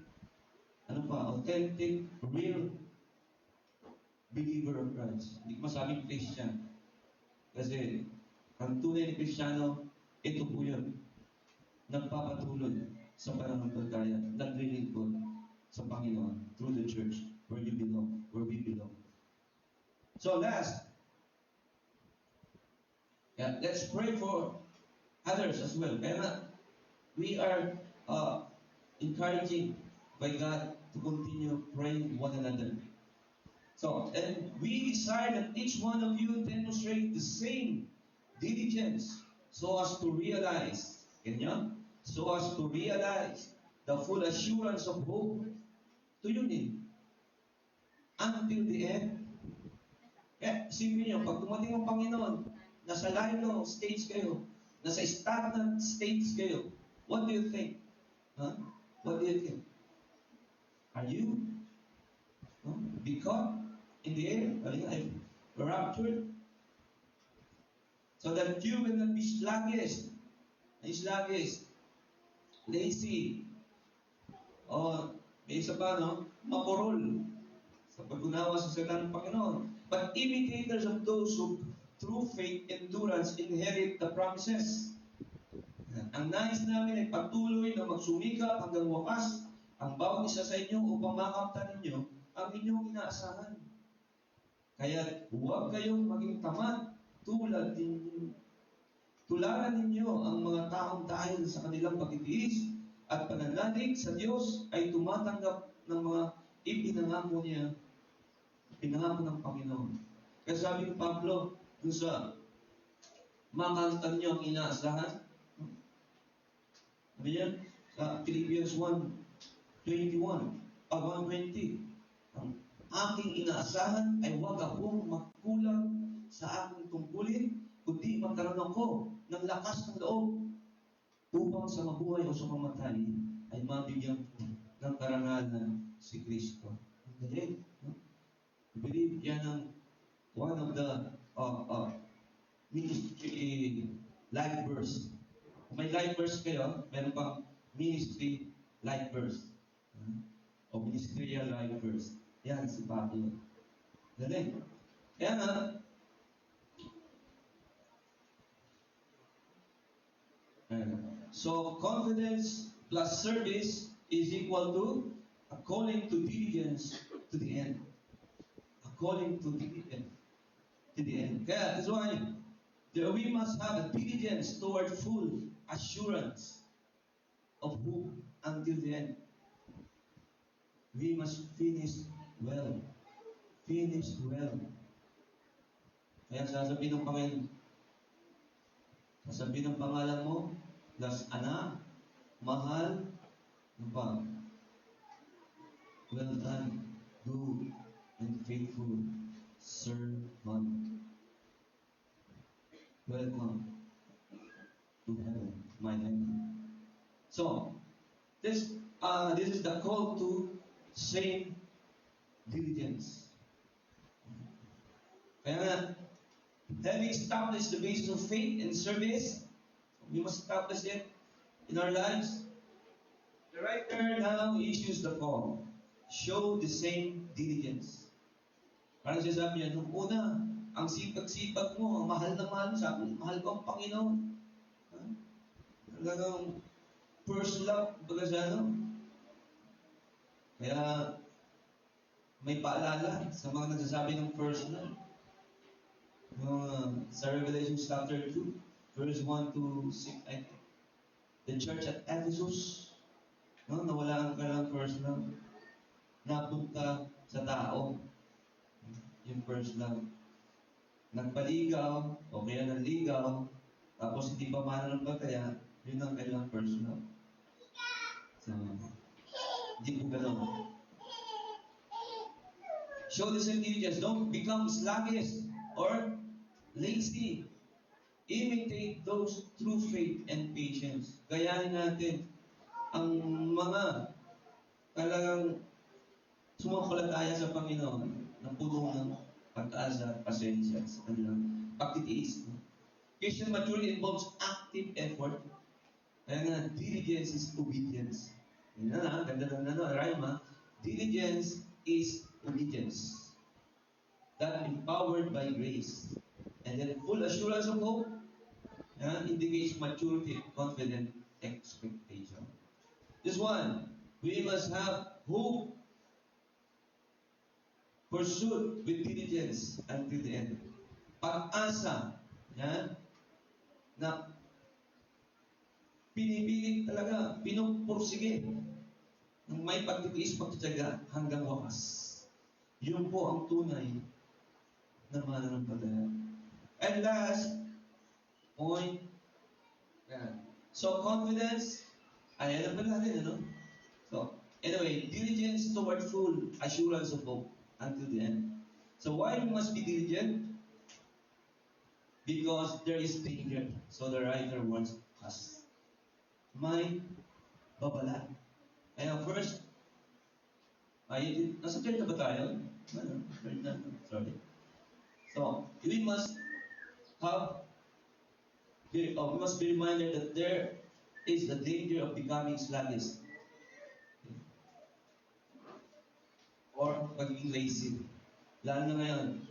authentic, real believer of Christ. Hindi ko masabing Christian. Kasi, ang tunay ni Kristiyano, ito po yun. Nagpapatuloy sa pananampalataya, naglilingkod sa Panginoon through the church where you belong, where we belong. So last, let's pray for others as well. Kaya we are encouraging by God to continue praying one another. So, and we desire that each one of you demonstrate the same diligence so as to realize, so as to realize the full assurance of hope to unity until the end. Kaya, isipin niyo, pag dumating ang Panginoon, nasa lilo stage kayo, nasa stagnant stage kayo, what do you think? What do you think? Are you? No? Be caught in the air, alive, raptured, so that you will not be sluggish, lazy, o may isa pa, no? Makurol sa pag-unawa sa salita ng Panginoon. But imitators of those who through faith, endurance, inherit the promises. Ang nais namin ay patuloy na magsumikap hanggang wakas ang bawat isa sa inyo upang makamtan ninyo ang inyong inaasahan. Kaya huwag kayong maging tamad tularan ninyo ang mga taong dahil sa kanilang pagtitiis at pananalig sa Diyos ay tumatanggap ng mga pinangako ng Panginoon. Kaya sabi ni Pablo, dun sa makamtan nyo ang inaasahan, ano yan? Sa Philippians 1:21, 1:20, ang aking inaasahan ay huwag akong magkulang sa aking tungkulin, kundi magkaroon ako ng lakas ng loob upang sa mabuhay o sa mamatay ay mabigyan ko ng karangalan si Kristo. Ang galing. No? I believe yan ang one of the ministry life verse. Kung may life verse kayo, meron pang ministry life verse. O ministerial life verse. Yan, si Pablo. Galing. Kaya nga, so confidence plus service is equal to a calling to diligence to the end. A calling to diligence to the end. Kaya, that's why we must have a diligence toward full assurance of hope until the end. We must finish well. Finish well. Kaya sasabihin ng Panginoon, sasabihin ng pangalan mo, das anak, mahal, ano pa? Well done, good and faithful servant. Welcome to heaven, my heaven. So, this is the call to same diligence. Kaya nga, having established the basis of faith and service, we must establish it in our lives. The writer now issues the call. Show the same diligence. Parang siya sabi niya, nung una, ang sipag-sipag mo, ang mahal na mahal, sabi, mahal ko ang Panginoon. Talagang first love, baga siya, no? Kaya, may paalala sa mga nagsasabi ng first love. Sa Revelation chapter 2, verse 1 to 6, I think. The church at Ephesus, no, nawalaan ka ng first love. Napunta sa tao. Yung first love. Nagpaligaw, o kaya nanligaw, tapos hindi pa mananampalataya, yun ang kailang first love. So, hindi po gano'n. Show the same diligence. Don't become sluggish or lazy. Imitate those true faith and patience. Gayahin natin ang mga talagang sumampalataya sa Panginoon na puno ng pag-asa at pasensya sa kanilang pagtitiis. Christian maturity involves active effort. Kaya nga, diligence is obedience. Yan na, ganda na rhyme ha. Diligence is obedience. That empowered by grace. And then full assurance of hope indicates maturity, confident expectation. This one, we must have hope pursued with diligence until the end. Pag-asa, na pinipilit talaga, pinupursige ng may pagtitiis, pagtitiyaga hanggang wakas. Yun po ang tunay na mananampalataya. And last point, so confidence, ayan na natin, ano? So, anyway, diligence toward full assurance of hope until the end. So why we must be diligent? Because there is danger. So the writer warns us. May babala. Kaya first, Ay, nasa third na ba tayo? Ano? Third na. Sorry. So, we must have, we must be reminded that there is the danger of becoming sluggish or pagiging lazy. Lalo na ngayon,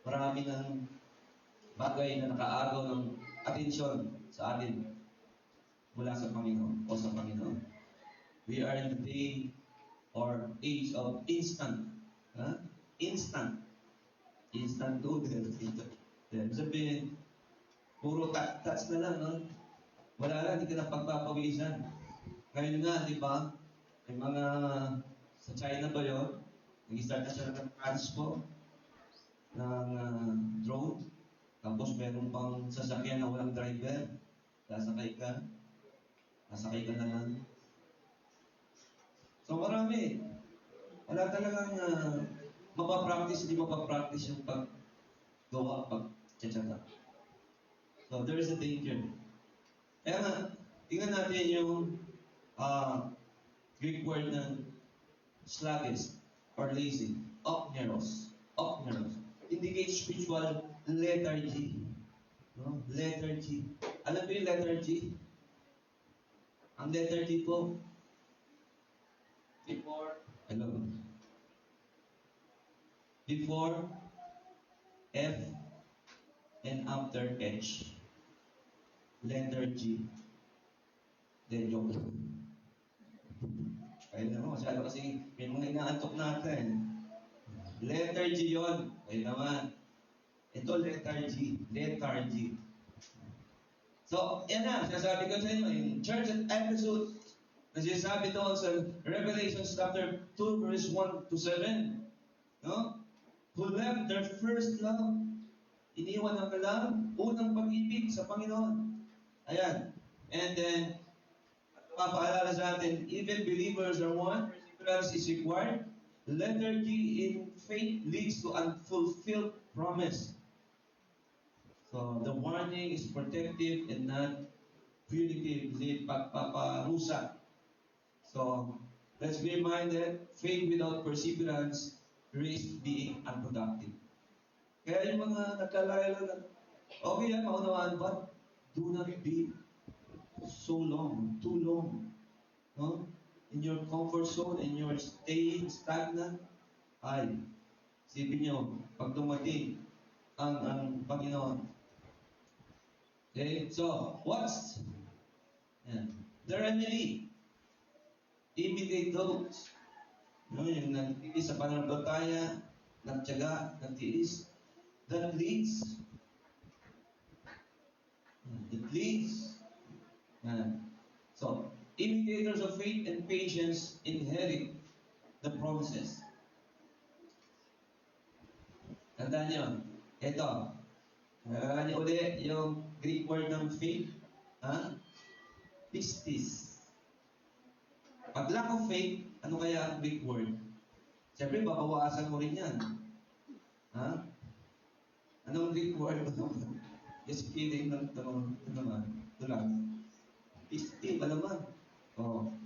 marami ng bagay na nakaagaw ng atensyon sa atin mula sa Panginoon o sa Panginoon. We are in the day or age of instant. Huh? Instant. Instant noodles. Then sabihin, puro touch na lang, no? Wala lang, hindi ka na pagpapawisan. Ngayon nga, di ba? May mga, sa China ba yun? Nag-start na sila ng transpo ng drone. Tapos meron pang sasakyan na walang driver. Sasakay ka na lang. So marami. Wala talagang mapapractice, hindi mapapractice yung paggawa, pagtsatsaga. So there is a danger. Kaya nga, tingnan natin yung Greek word ng sluggish or lazy. Okneros. Okneros. Indicates spiritual lethargy. No? Lethargy. Alam mo yung lethargy? Ang lethargy po, before F and after H. Lethargy. Then joke. Ayun naman, masyado kasi may mga inaantok natin. Lethargy yun. Ayun naman. Ito lethargy. Lethargy. So, yan na. Sinasabi ko sa inyo, yung church at Ephesus, nasisabi doon sa Revelation chapter 2, verse 1 to 7. No? Who left their first love. Iniwan ang kalang unang pag-ibig sa Panginoon. Ayan. And then, papaalala sa atin, even believers are one, perseverance is required. Lethargy in faith leads to unfulfilled promise. So, the warning is protective and not punitive, hindi pagpaparusa. So, let's be reminded, faith without perseverance risks being unproductive. Kaya yung mga nagkalayo na, okay yan, maunawaan, but do not be so long, too long. No? In your comfort zone, in your staying stagnant, ay, isipin nyo, pag dumating ang Panginoon. Okay, so, what's the remedy? Imitate those. No, yung nagtiis sa pananampalataya, nagtiyaga, nagtiis, that leads. It leads. So, imitators of faith and patience inherit the promises. Tandaan nyo, ito, niyo ulit yung Greek word ng faith, pistis. Pag lack of faith, ano kaya ang Greek word? Siyempre, babawasan mo rin yan. Anong Greek word? Just kidding lang ito naman. Ito lang. Pisti, malaman.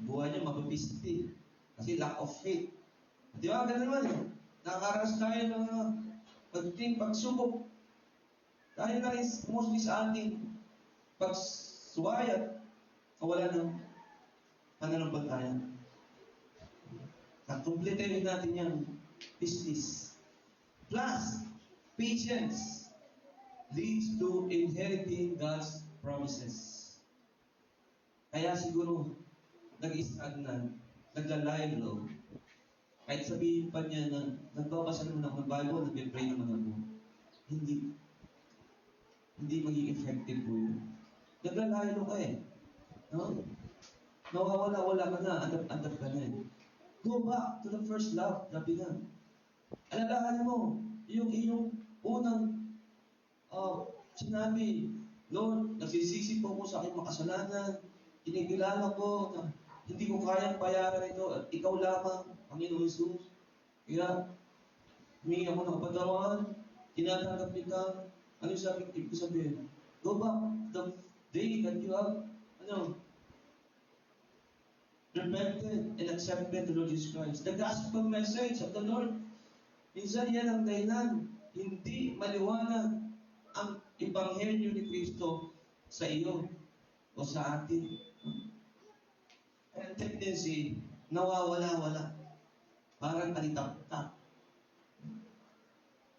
Buhay niya mapapisti. Kasi lack of faith. Di ba? Ganun naman eh. Nakakaras tayo ng pagting pagsubok. Dahil na rin mostly sa ating pagsuwayat, kawalan ng pananampalataya. Nakumpletin natin yung business. Plus, patience leads to inheriting God's promises. Kaya siguro, nag-stagnan, naglalaylo. Kahit sabihin pa niya na, nagbabasa naman ako ng Bible, nag-pray naman ako. Hindi maging effective po yun. Naglalaylo ka eh. No? Nawawala-wala ka na, andap ka na eh. Go back to the first love, sabi na. Alalahan mo, yung iyong unang sinabi, Lord, nagsisisi po ako sa aking makasalanan, kinikilala ko na hindi ko kayang bayaran ito at ikaw lamang, Panginoon Jesus. Kaya, humingi ako ng kapatawaran, tinatanggap kita. Ano yung ibig sabihin? Go back the day that you have, repented and accepted the Lord Jesus Christ. The gospel message of the Lord, minsan yan ang dahilan. Hindi maliwanag ang Ebanghelyo ni Kristo sa iyo o sa atin. Ang tendency, nawawala-wala. Parang alitap-tap.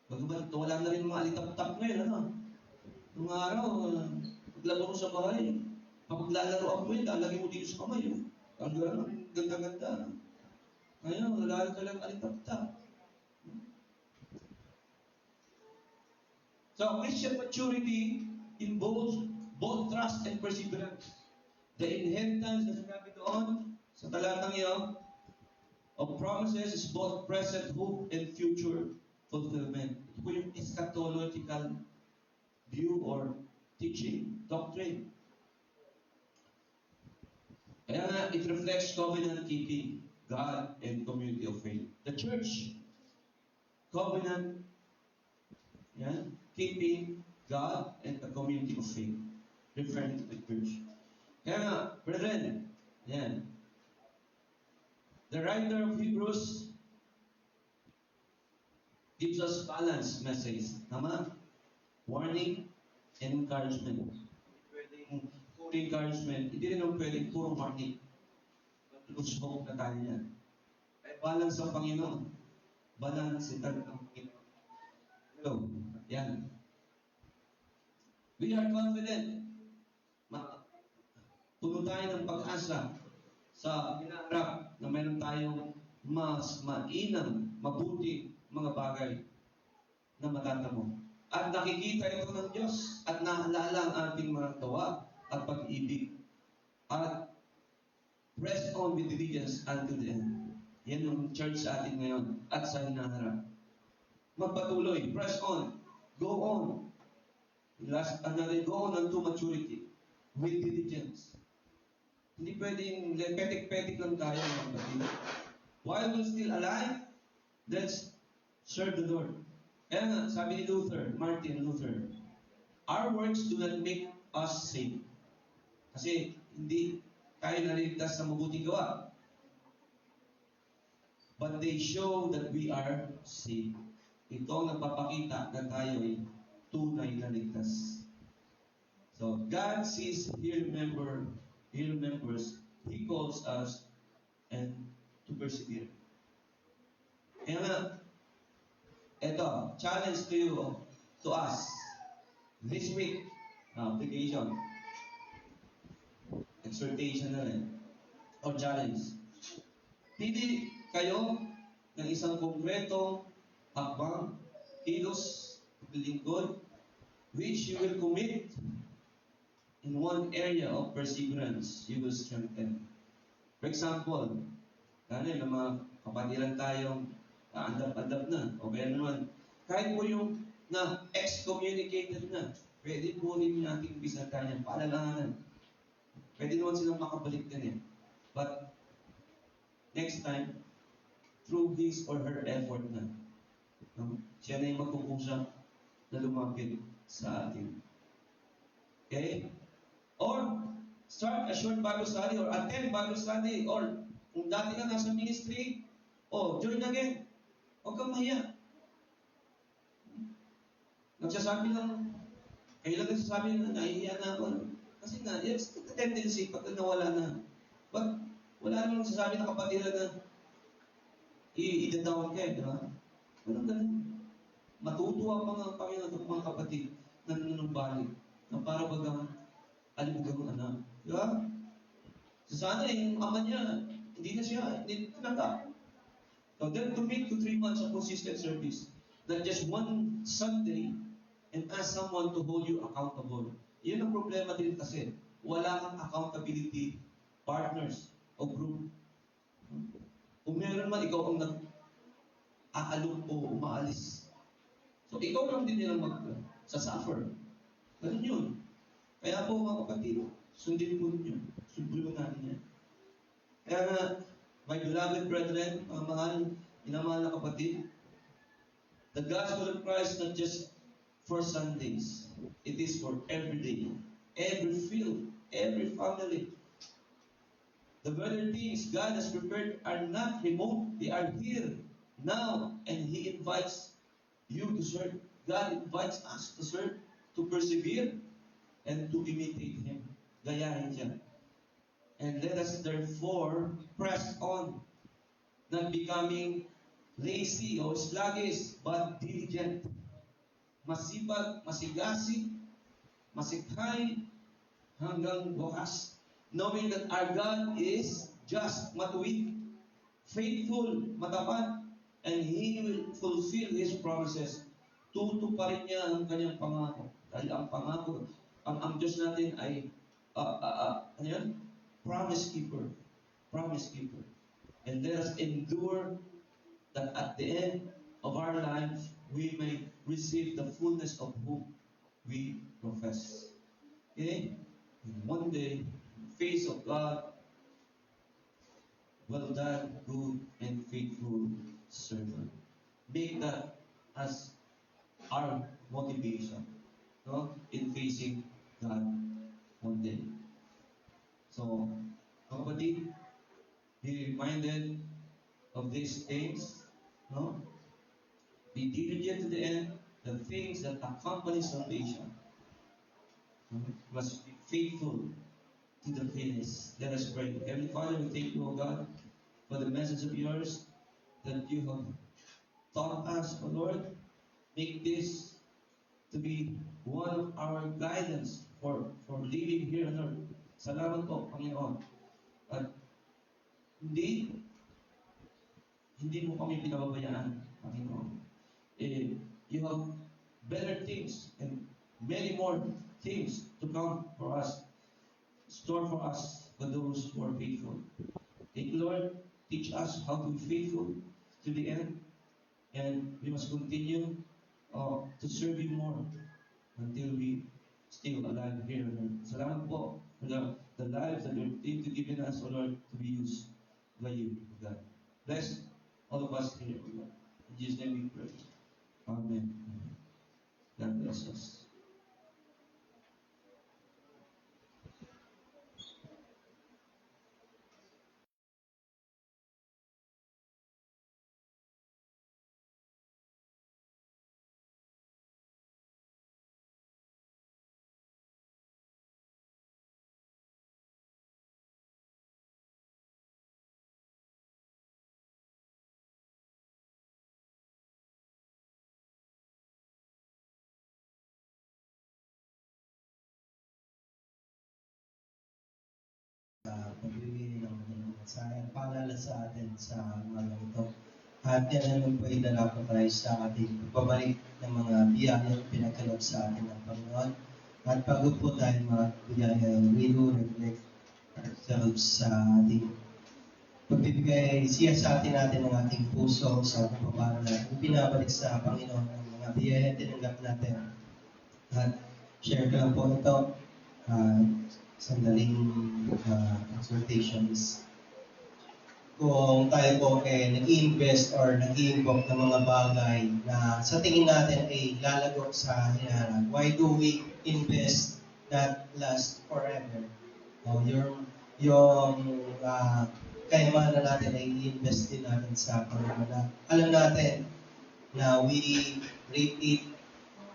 Wala na rin mga alitap-tap ngayon, ano? Nung araw, paglaro mo sa bahay, kapag lalaro mo yun, lalagay mo dito sa kamay, yun. Ang ganda-ganda. Ngayon, wala ka lang alitap-tap. So, Christian maturity involves both trust and perseverance. The inheritance, na sinabi doon, sa talatang iyon, of promises is both present hope and future fulfillment. Ito po yung eschatological view or teaching, doctrine. Kaya nga, it reflects covenant keeping, God and community of faith. The church, covenant, yan, keeping God and the community of faith. Referring to the church. Kaya nga, brethren, yan. The writer of Hebrews gives us balanced message. Tama? Warning and encouragement. Pwedeng puro encouragement, hindi rin naman pwedeng puro warning. Lose hope na tayo yan. Ay balance ang Panginoon. Balance ang Panginoon. Hello. Yan. We are confident. Puno tayo ng pag-asa sa hinaharap na mayroon tayong mas mainam, mabuti mga bagay na matatamo. At nakikita ito ng Diyos at naalala ang ating mga gawa at pag-ibig. At press on with diligence unto the end. Yan ang church sa atin ngayon at sa hinaharap. Magpatuloy, press on, go on. Go on unto maturity with diligence. Hindi pwedeng petik-petik lang tayo mga kapatid. While we're still alive, let's serve the Lord. Kaya nga, sabi ni Martin Luther, our works do not make us saved. Kasi hindi tayo naliligtas sa mabuting gawa. But they show that we are saved. Ito ang nagpapakita na tayo ay tunay na ligtas. So, God sees, He remembers, He calls us and to persevere. Kaya nga, ito, challenge to you, to us, this week, application, exhortation na rin, or challenge. Pili kayo ng isang konkretong hakbang, kilos, lingkod, which you will commit in one area of perseverance, you will strengthen. For example, yung mga kapatiran tayong andap-andap na, o kaya naman, kahit po yung na excommunicated na, pwede po rin natin bisatan yan, paalalanganan. Pwede naman silang makabalik din eh. But, next time, through his or her effort na, siya na yung magkukusap na lumapit sa atin. Okay? Or, start a short Bible study or attend Bible study or kung dati ka nasa ministry, join again. Huwag kang mahiya. Nagsasabi lang, kayo lang nagsasabi na nahihiya na ako. Kasi nga, it's the tendency pag nawala na. But, wala namang nagsasabi na kapatiran na i-down ka, di ba? Ganun. Matutuwa ang mga Panginoon at mga kapatid na nanunumbalik na para bagang alimugang anak. Di ba? So sana yung ama niya, hindi tinanggap. So then commit to 3 months of consistent service. Not just one Sunday and ask someone to hold you accountable. Yun ang problema din kasi. Wala kang accountability partners o group. Kung meron man, ikaw ang nag-aalok o umaalis. So ikaw lang din nilang sasuffer. Ganun yun. Kaya po mga kapatid, sundin po ninyo. Sundin natin yan. Kaya nga, my beloved brethren, mga mahal, minamahal na kapatid, the gospel of Christ not just for Sundays. It is for every day, every field, every family. The better things God has prepared are not remote, they are here now, and He invites you to serve. God invites us to serve, to persevere, and to imitate Him. Gayahin siya. And let us therefore press on, not becoming lazy or sluggish, but diligent. Masipag, masigasig, masikhay, hanggang wakas. Knowing that our God is just, matuwid, faithful, matapat, and He will fulfill His promises. Tutuparin niya ang kanyang pangako. Dahil ang pangako, ang Diyos natin ay, ano yan? Promise keeper. Promise keeper. And let us endure that at the end of our lives, we may receive the fullness of whom we profess. Okay? And one day, face of God, well done, good and faithful servant. Make that as our motivation, no? In facing God one day. So, mga kapatid, be reminded of these things, no? Be diligent to the end, the things that accompany salvation. Must be faithful to the finish. Let us pray. Heavenly Father, we thank you, O God, for the message of yours that you have taught us, O Lord. Make this to be one of our guidance for living here on earth. Salamat po, Panginoon. At hindi mo kami pinababayaan, Panginoon. You have better things and many more things to come for us, store for us, for those who are faithful. Thank you, Lord. Teach us how to be faithful to the end, and we must continue to serve you more until we still alive here on earth. Salamat po for the lives that you're given us, O Lord, to be used by you, God. Bless all of us here, O Lord. In Jesus' name we pray. Amen. God bless us. Pagbibigay ng kanyang mensahe at paalala sa atin sa umagang ito. At yan naman po ay dala po tayo sa ating pagbabalik ng mga biyayang pinagkaloob sa atin ng Panginoon. At bago po tayo mga biyaya, we do reflect ourselves sa ating pagbibigay, siya sa atin natin ng ating puso sa ating paparal natin. Pinabalik sa Panginoon ang mga biyaya tinanggap natin. At share ko lang po ito. Sandaling exhortations. Kung tayo po nag-invest or nag-invoke ng mga bagay na sa tingin natin ay lalago sa hinaharap, why do we invest that last forever? Yung kayamanan natin ay i-invest din natin sa Panginoon. Alam natin na we reap it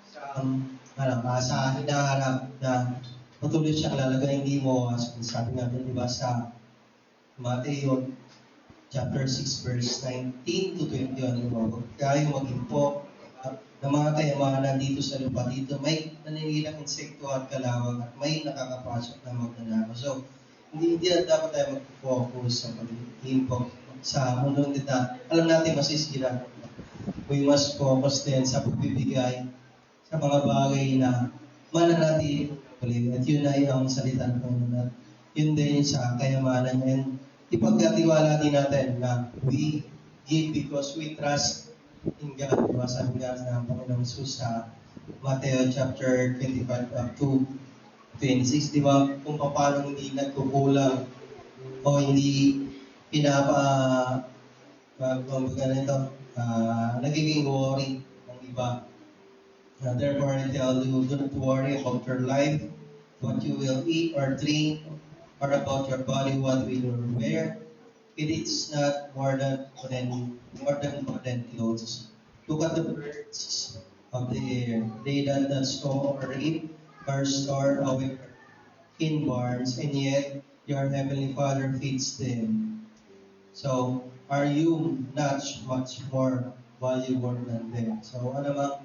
sa hinaharap na patuloy siyang lalagay, hindi mo, sabi nga din, diba, sa Mateo chapter 6 verse 19 to 21, huwag kayo maging po ng mga kayamanan dito sa lupa. Dito may naninirang insekto at kalawang at may nakakapasok na magnanakaw. So, hindi na dapat tayo mag-focus sa pag-import sa mundong dito. Alam natin masisira. We must focus din sa pagbibigay sa mga bagay na mananatili. At yun ay ang salita ng Panginoon. At yun din sa kayamanan. And ipagkatiwala din natin na we give because we trust in God. Diba? Sabi nga ng Panginoon Jesus sa Mateo chapter 25 up to 26. Diba? Kung paano hindi nagkukulang o hindi nagiging worry ng iba. Therefore, I tell you, do not worry about your life, what you will eat or drink, or about your body what will you wear? It is not more than clothes. Look at the birds of the air. They do not sow or reap or store away in barns, and yet your heavenly Father feeds them. So, are you not much more valuable than them? So, ano bang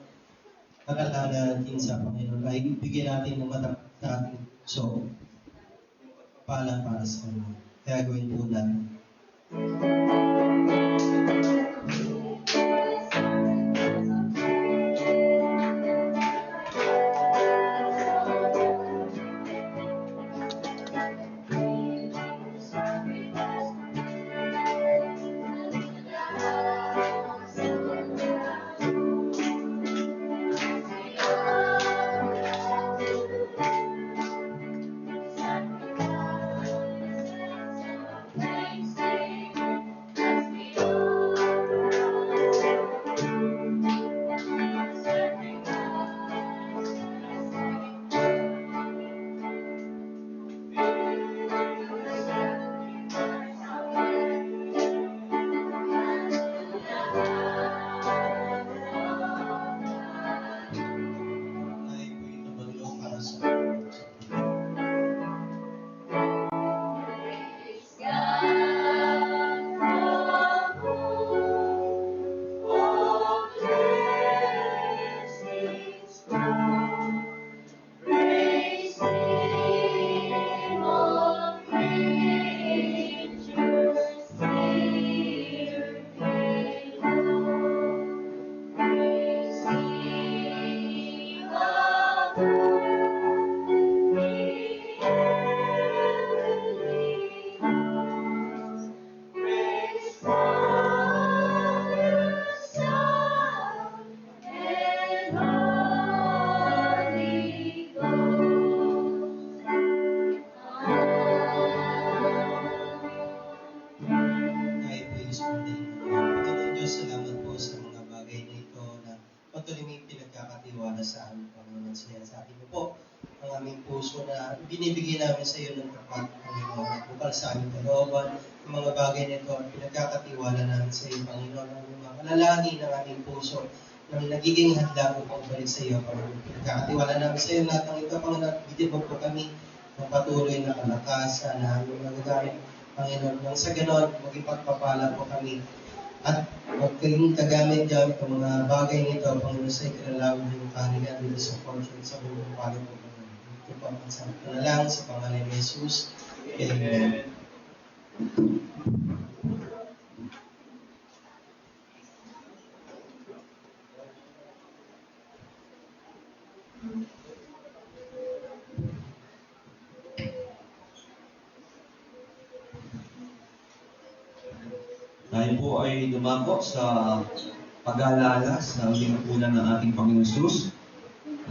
pag-alala natin sa Panginoon ay bigyan natin ng matapat na ating puso para sa Kanya. Kaya gawin po natin. Ay po ito maglo para sa Ay, praise po din. Panginoon Diyos, salamat po sa mga bagay na ito na patuloy may pinagkakatiwala sa amin, Panginoon. Sa atin po ang aming puso na binibigay namin sa iyo ng tapat, Panginoon, at bukal sa aming kalooban, ang mga bagay na ito at pinagkakatiwala namin sa iyo, Panginoon, ang mga kalalangin ng aming puso na nagiging hadlang upang balik sa iyo, Panginoon. Pinagkakatiwala namin sa iyo lahat ng ito, Panginoon, at bigyan po kami ng patuloy na kalakasan na aming magagamit, Panginoon. Nang sa ganon, maging pagpapala po kami at huwag kayong tagamit-gamit ang mga bagay nito, Panginoon, sa ikinalawin ng kaharian dito sa fortune sa buong pala po, Panginoon. Ito po ang sa panalangin sa pangalan ni Jesus. Amen. Tayo po ay dumako sa pag-aalala sa lipunan ng ating Panginoon Jesus.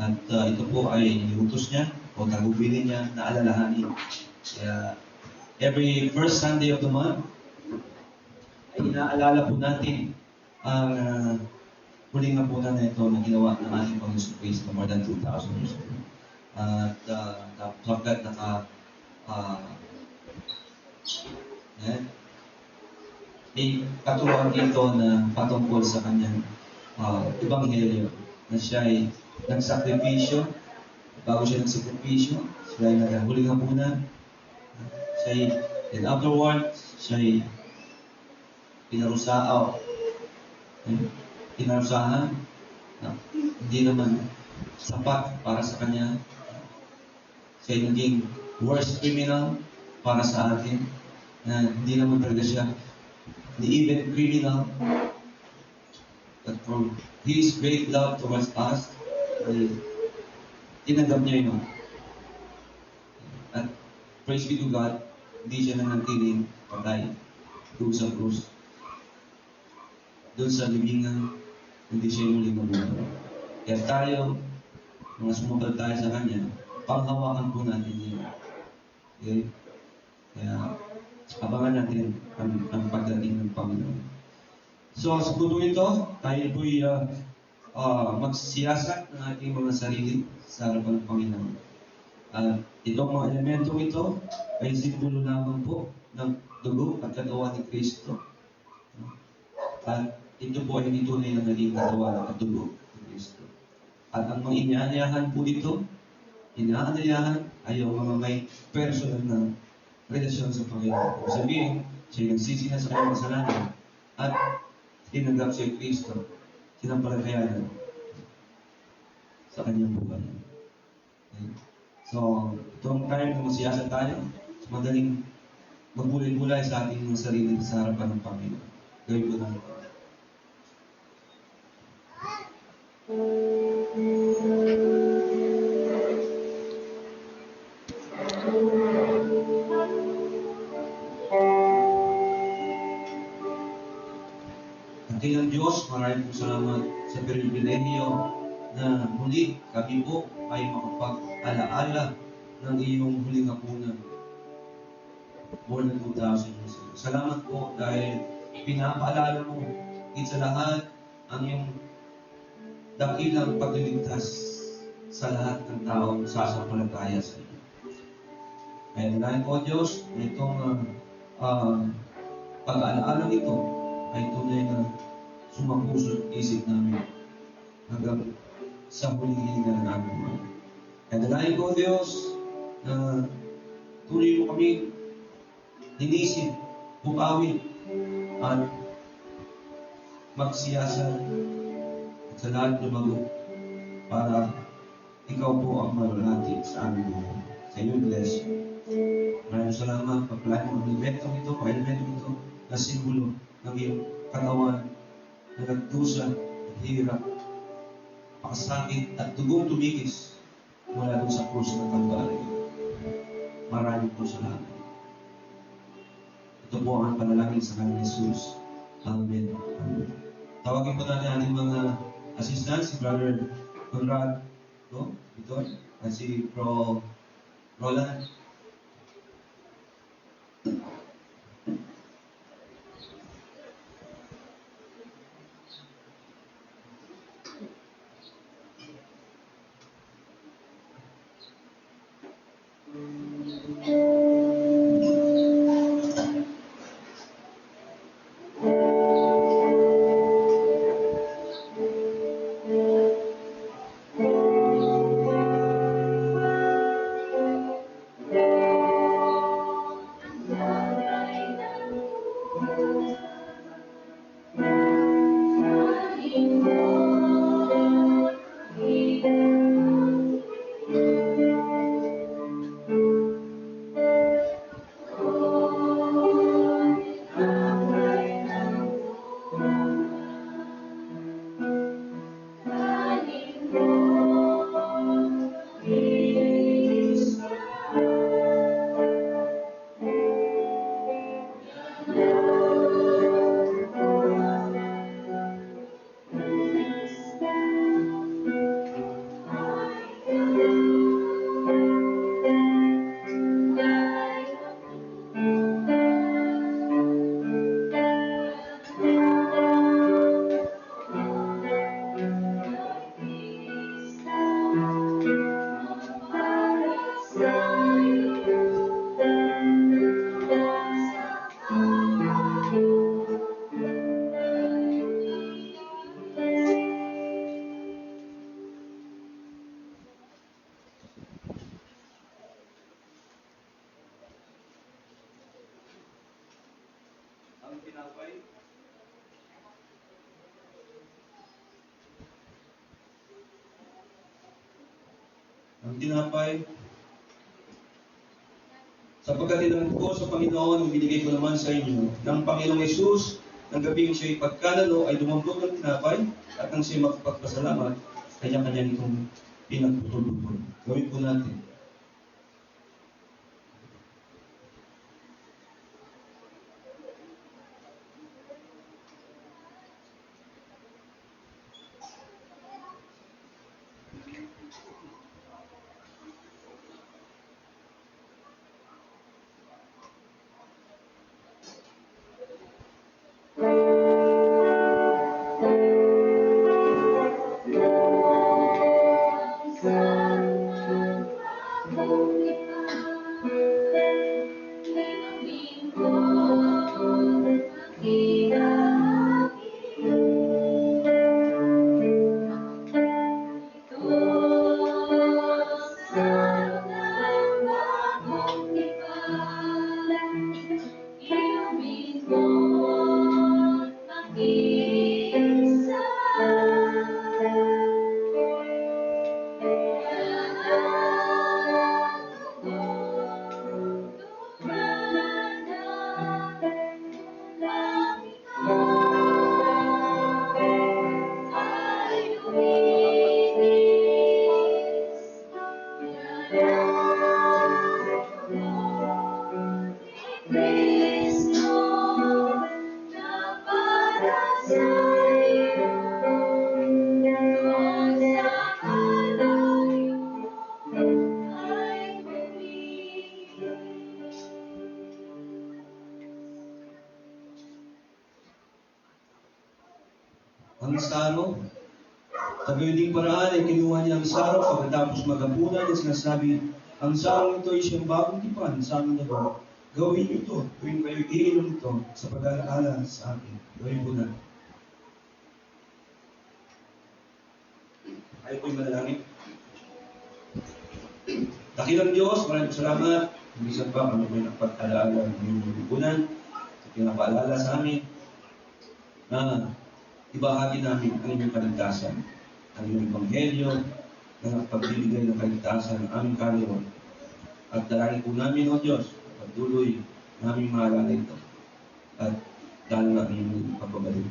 At ito po ay niutos niya o tagubilin niya na alalahanin. Kaya every first Sunday of the month ay inaalala po natin ang huling hapunan na ito na ginawa ng ating Panginoon Cristo more than 2,000 years ago. At sapagkat may katuruan dito na patungkol sa kanyang ebanghelyo na siya ay nagsakripisyo. Bago siya nagsakripisyo, siya ay naghuling hapunan. Siya ay, and afterward, siya ay pinarusahan na hindi naman sapat para sa kanya. Siya ay naging worst criminal para sa atin na hindi naman talaga siya the even criminal, but for His great love towards us, ay tinanggap niya yun. At praise be to God, hindi siya nanatiling patay doon sa krus. Doon sa libingan, hindi siya yung muling nabuhay. Kaya tayo, mga sumubad tayo sa Kanya, panghawakan po natin yun. Okay? Kaya, abangan natin ang pagdating ng Panginoon. So, sa punto ito, tayo po'y magsiyasat ng ating mga sarili sa harapan ng Panginoon. At itong mga elementong ito, ay simbolo lamang po ng dugo at katawan ni Kristo. At ito po ay hindi tunay na naging katawan at dugo ni Kristo. At ang mga inaanyayahan po dito, inaanyayahan ay yung mga may personal na relasyon sa Panginoon. Kung sabihin, siya nagsisi na sa kanyang kasalanan at tinanggap siya Kristo, sinampalagayanan sa kanyang buhay. Okay? So, itong time na masiyasa tayo, madaling magbulay-bulay sa ating mga sarili sa harapan ng Panginoon. Gawin ko natin. Dakilang Diyos, maraming po salamat sa pribilehiyo na muli kami po ay makapag-alaala ng iyong huling hapunan. More than 2,000 years ago. Salamat po dahil pinapaalala mo higit sa lahat ang iyong dakilang pagliligtas sa lahat ng taong sasampalataya sa iyo. Kaya nalain po Diyos na itong pag-aalaala ito ay tunay na sumapuso ang isip namin hanggang sa huling hininga ng aming buhay. Kaya nalain po Diyos na tuloy mo kami linisin, bukawin, at magsiyasat at sa lahat lumago para ikaw po ang malulati sa aming buhay. Sa iyo, bless you. Maraming salamat. Pagpalain mo ang elementong ito, na simbolo ng iyong katawan na nagdusa, naghihirap, pakasakit at dugong tumigis mula doon sa krus ng Kalbaryo. Maraming po salamat. Ito po ang panalangin sa kanyang Jesus. Amen. Amen. Tawagin po natin ating mga assistants, si Brother Conrad, no? Ito, at si Pro Roland. Ang tinapay. Ang tinapay. Sapagkat tinanong ko sa Panginoon, binigay ko naman sa inyo ng Panginoong Yesus, ng gabing siya'y pagkalalo ay dumambog ng tinapay at nang siya magpagpasalamat, kanya-kanya nitong pinagputulubon. Gawin po natin. ang saro. Sa gayon ding paraan ay kinuha niya ang saro pagkatapos maghapunan at sinasabi, ang saro ito ay siyang bagong tipan sa aming labaw. Gawin niyo ito, tuwing kayo iinom ito sa pag-alaala sa akin. Gawin po na. Ayaw po'y manalangin. Dakilang Diyos, maraming salamat. Hindi sa pa kami may napag-alaala ng inyong lipunan at pinapaalala sa amin na ibahagi namin ang inyong kaligtasan, ang inyong ebanghelyo na pagbibigay ng kaligtasan ng aming kaluluwa. At dalangin po namin, O Diyos, pagtuloy namin maalala ito at lalo na ang inyong pagbabalik.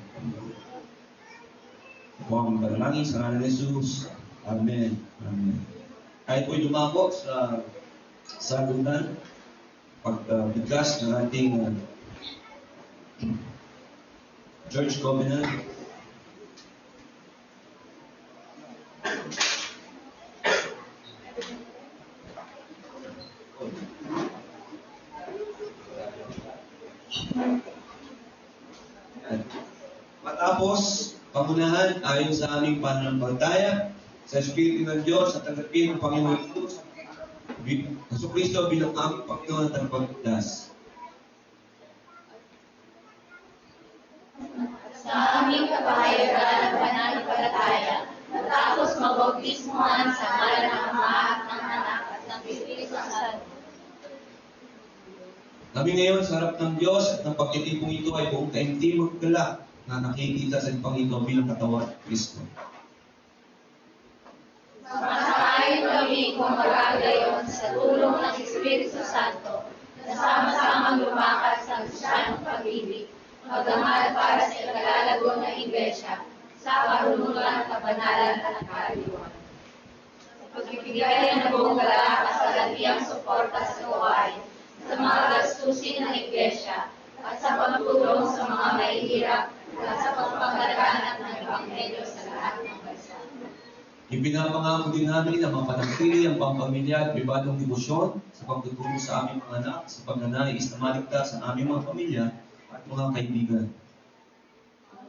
Ako ang panalangin sa ngalan ni Jesus. Amen. Amen. Kahit po'y dumako sa sagutan, pagbigkas ng ating Church Covenant. Matapos, pangunahan ayon sa aming pananampalataya sa Espiritu ng Diyos at tanggapin ng Panginoon Kristo bilang aming Panginoon at tagapagligtas. Sa aming kabahayagan ng pananampalataya, matapos mabautismuhan sa ngalan ng Ama at ng Anak at ng Espiritu Santo. Kami ngayon sa harap ng Diyos at ng pagtitipong ito ay buong kaintimong galak na nakikita sa Panginoon bilang katawan ng Kristo. Sumasaayon kami kung magagayon sa tulong ng Espiritu Santo na sama-samang lumakas sa Kristyanong pag-ibig, magdamag para sa ikalalago ng Iglesia sa karunungan, kabanalan at kaaliwan. Sa pagbibigay ng buong galak at kalatiang suporta sa gawain sa mga gastusin ng Iglesia at sa pagtulong sa mga mahihirap at sa pagpapalaganap ng Ebanghelyo sa lahat ng bansa. Ipinapangako din namin na mapanatili ang pampamilya at pribadong debosyon sa pagtutulong sa aming mga anak sa pagnanais na maligtas ang aming mga pamilya at mga kaibigan.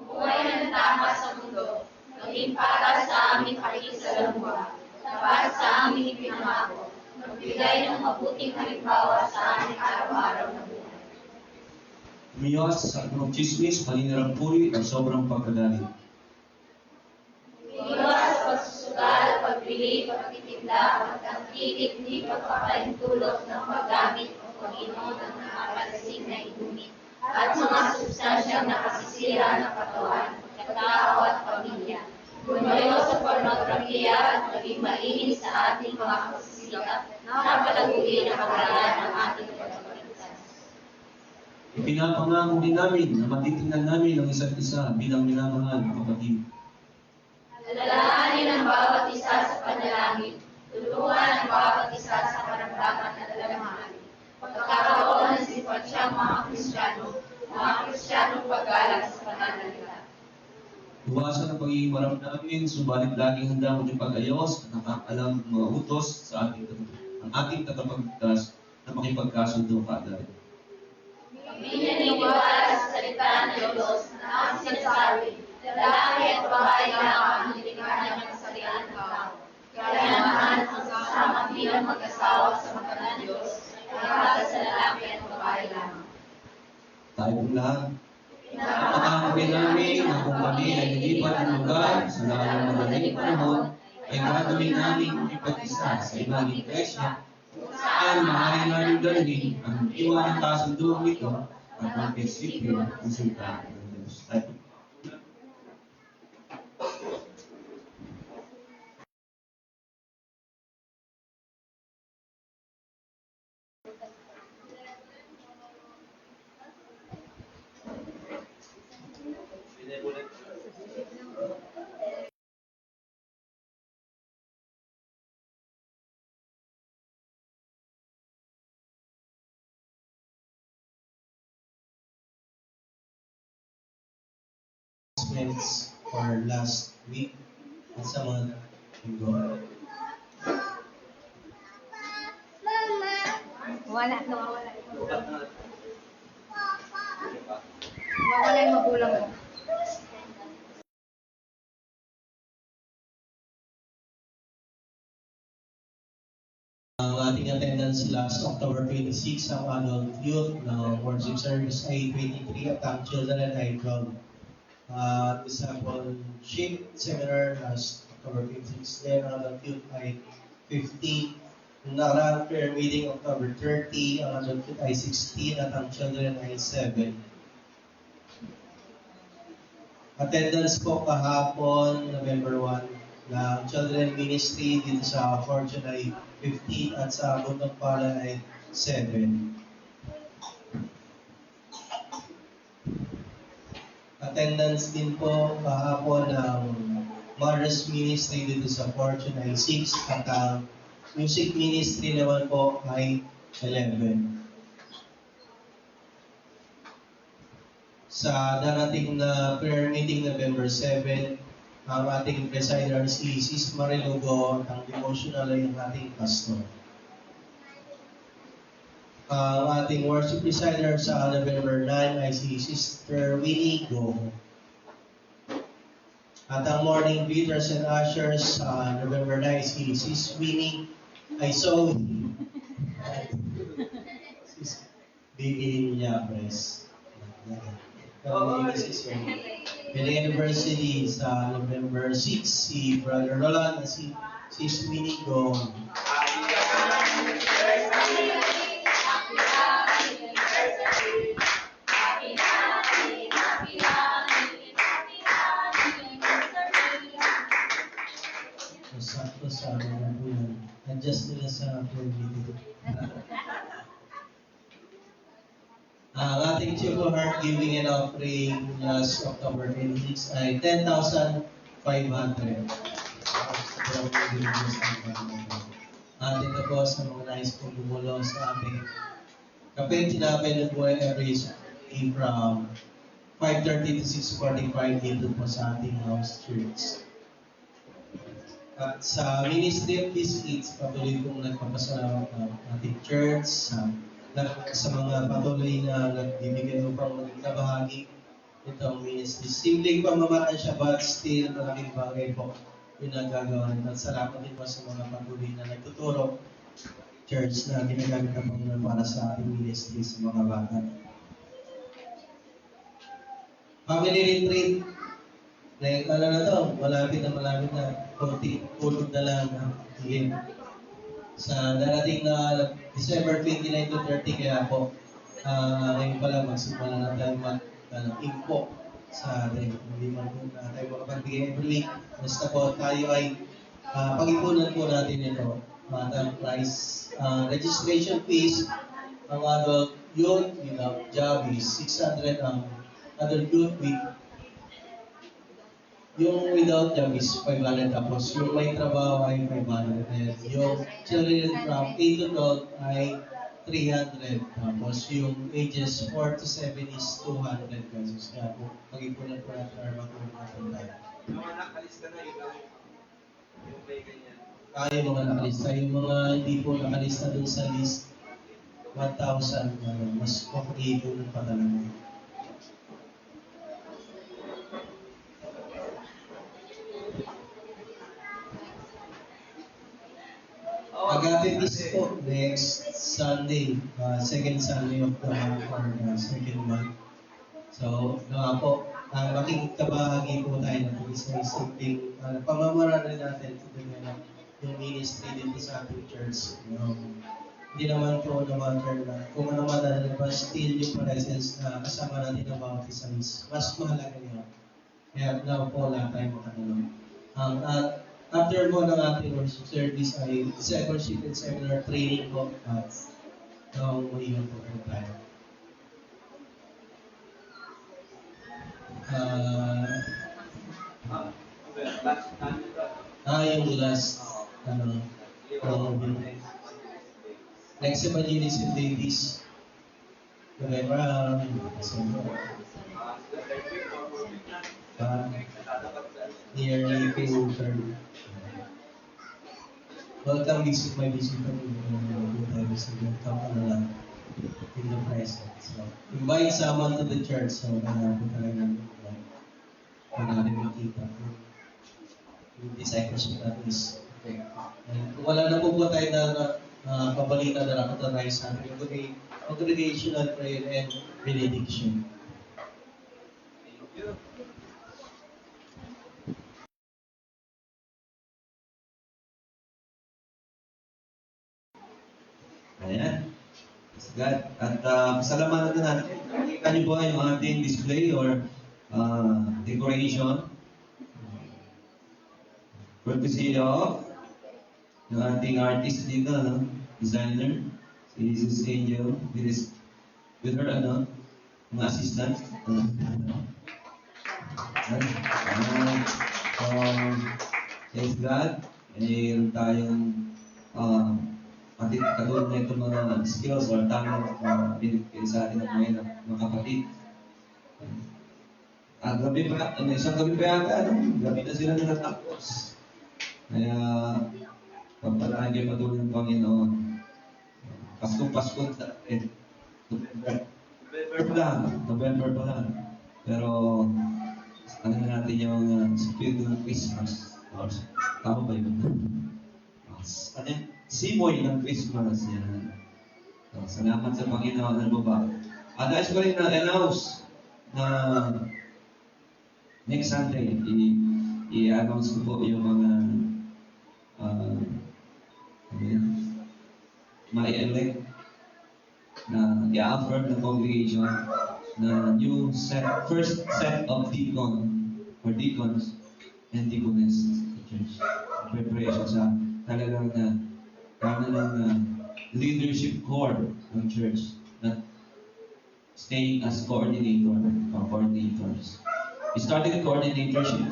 Buhay na tama sa mundo, maging para sa aming pakikisalamuha, na para sa aming ipinangako, magbigay ng mabuting halimbawa sa aming araw-araw na buhay. Umiwas sa anumang chismis, maninirang puri at sobrang pagkagalit. Iwas sa pagsusugal, pagpili, pagtitinda, at ang titik ni pagpapahintulot ng paggamit o pag-inom ng mga palasing na inumit at mga substansyang nakasisira ng katawan, tao at pamilya. Lumayo sa pornografiya at maging mainit sa ating mga pagsisikap na palaguin ang kalayaan ng ating pagpapalitas. Ipinapangako din namin na matitingnan namin ang isa't isa bilang minamahal na kapatid. Alalahanin ang bawat isa sa panalangin, tulungan ang bawat isa sa karamdaman at alalahanin. Pagkakaroon ng simpatyang mga Kristiyanong paggalang sa pananalita. Iwasan ang pagiging marami namin, subalit laging handa mo yung pag-ayos at nakakalam ng mga utos sa ang ating tagapagligtas na makipagkasundo kaagad. Kami naniniwala sa salita ng Diyos na ang sinasabi, lalaki at babae lamang ang nilikha ng kasarian ng tao. Kaya naman ang sasama bilang mag-asawa sa mata ng Diyos ay para sa lalaki at babae lamang. Tayo pong lahat. Napakangako namin na kung kami ay lilipat ng lugar sa lalong madaling panahon, ay gagawin namin ipag-isa sa ibang iglesia kung saan maaari namin dalhin ang diwa ng kasunduang ito at ang prinsipyo ng salita ng Diyos. Tayo. Announcements for last week at sa mga linggo. Wala. Wala yung magulang mo. last October 26 ang adult youth ng worship service ay 23 at ang children ay 12. Discipleship seminar last October 26 din, ang adult youth ay 15. Nakarang prayer meeting October 30, ang adult youth ay 16 at ang children ay 7. Attendance po kahapon, November 1, na children ministry dito sa Fortune ay 15 at sa Bundok Pala ay 7. Attendance din po kahapon ng Mother's Ministry dito sa Fortune ay 6 at ang music ministry naman po ay 11. Sa darating na prayer meeting November 7, ang ating presider si Sis Marilugo, ang devotional ay ang ating pastor. Ang ating worship presider sa November 9 ay si Sister Winnie Go. At ang morning greeters and ushers sa November 9 si Sis Winnie ay Zoe. Sis Bibi Yapres. Pili University sa November 6, si Brother Roland at si Sis Winnie Gong. Sakto sa mga bulan. Adjust nila sa prayer meeting. Ang ating Chico Heart Giving and Offering last October 26 ay 10,500. Atin na po sa mga nais pong bumulong sa ating kapit sinapin na po every day from 5:30 to 6:45 dito po sa ating house church. At sa Ministry of Biscuits, patuloy pong nagpapasalamat ng ating church sa mga patuloy na nagbibigay upang maging kabahagi itong ministry. Simpleng pamamaraan siya, but still malaking bagay po yung nagagawa nito. At salamat din po sa mga patuloy na nagtuturo church na ginagamit ang Panginoon para sa ating ministry sa mga bata. Family retreat. Ano na to? Malapit na. Kunti, tulog na lang. Sige. Sa darating na December 29 to 30, kaya po, ngayon pala magsimula na tayo mag-info sa atin. Hindi man po na tayo makapagbigay every week. Basta po tayo ay pag-ipunan po natin ito. Ang price, registration fees, ang adult youth, job is 600 ang adult youth week. Yung without job is 500, tapos yung may trabaho ay 500, and yung children from 8 to 12 ay 300, tapos yung ages 4 to 7 is 200 pesos. Kaya po, pag-ipunan po natin or mag-ulit natin tayo. Yung mga nakalista na yung may ganyan. Yung mga nakalista. Yung mga hindi po nakalista dun sa list, 1,000, mas pag-ipunan pa talaga. Agape Feast po, next Sunday, second Sunday of the month or second month. So, po, makikabahagi po tayo ng isa-isiping pamamaraan rin natin yung ministry dito sa ating church. Hindi naman po na matter na kung ano man na still yung presence na kasama natin ang baptism is mas mahalaga niya. Kaya na po lahat tayo makatulong. After po ng ating worship service ay discipleship and seminar training po at umiiwan po tayo. Yung last, next evangelism ladies, November, nearly 2/3. Welcome, visit my visitor. Welcome lang in the presence. So, invite someone to the church. So, kaya po talaga natin makita. Yung discipleship natin is okay. Kung wala na po tayo na kabalita na nakatanaay sa ating congregational prayer and benediction. Ayan. Praise God. At pasalamatan natin. Nakikita niyo ba yung ating display or decoration? Courtesy of yung ating artist dito, no? Designer, si Jesus Angel, with her, mga assistant. Praise God. Mayroon tayong katulad na itong mga skills or talent na binigay sa atin ng mga kapatid. Gabi pa, isang gabi pa yata, gabi na sila natatapos. Kaya, pagpalaan kayo patuloy ng Panginoon. Pasko, November pa lang. Pero, ano na natin yung spirito ng Christmas. Tama ba yun? Ano yun? Simoy ng Christmas. Yan. So, salamat sa Panginoon. Ano ba? Nais ko rin na-announce na next Sunday, i-announce ko po yung mga ma-elect na i-affirm ng congregation na first set of deacons and deaconess sa church. Preparation sa talagang leadership core ng church na staying as coordinators. We started the coordinatorship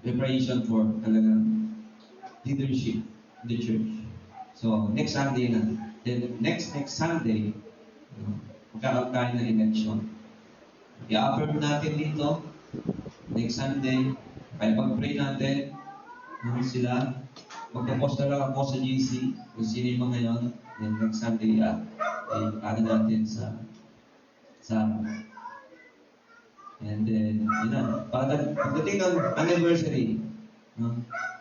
preparation for talagang leadership in the church. So, next Sunday na. Then, next Sunday, magkakaroon tayo ng election. I-affirm natin dito, next Sunday, kaya pag-pray natin, sila, magpo-post na lang ako sa GC, kung sino yung mga yun, then next Sunday, ano natin sa and then, yun na, pagdating ng anniversary,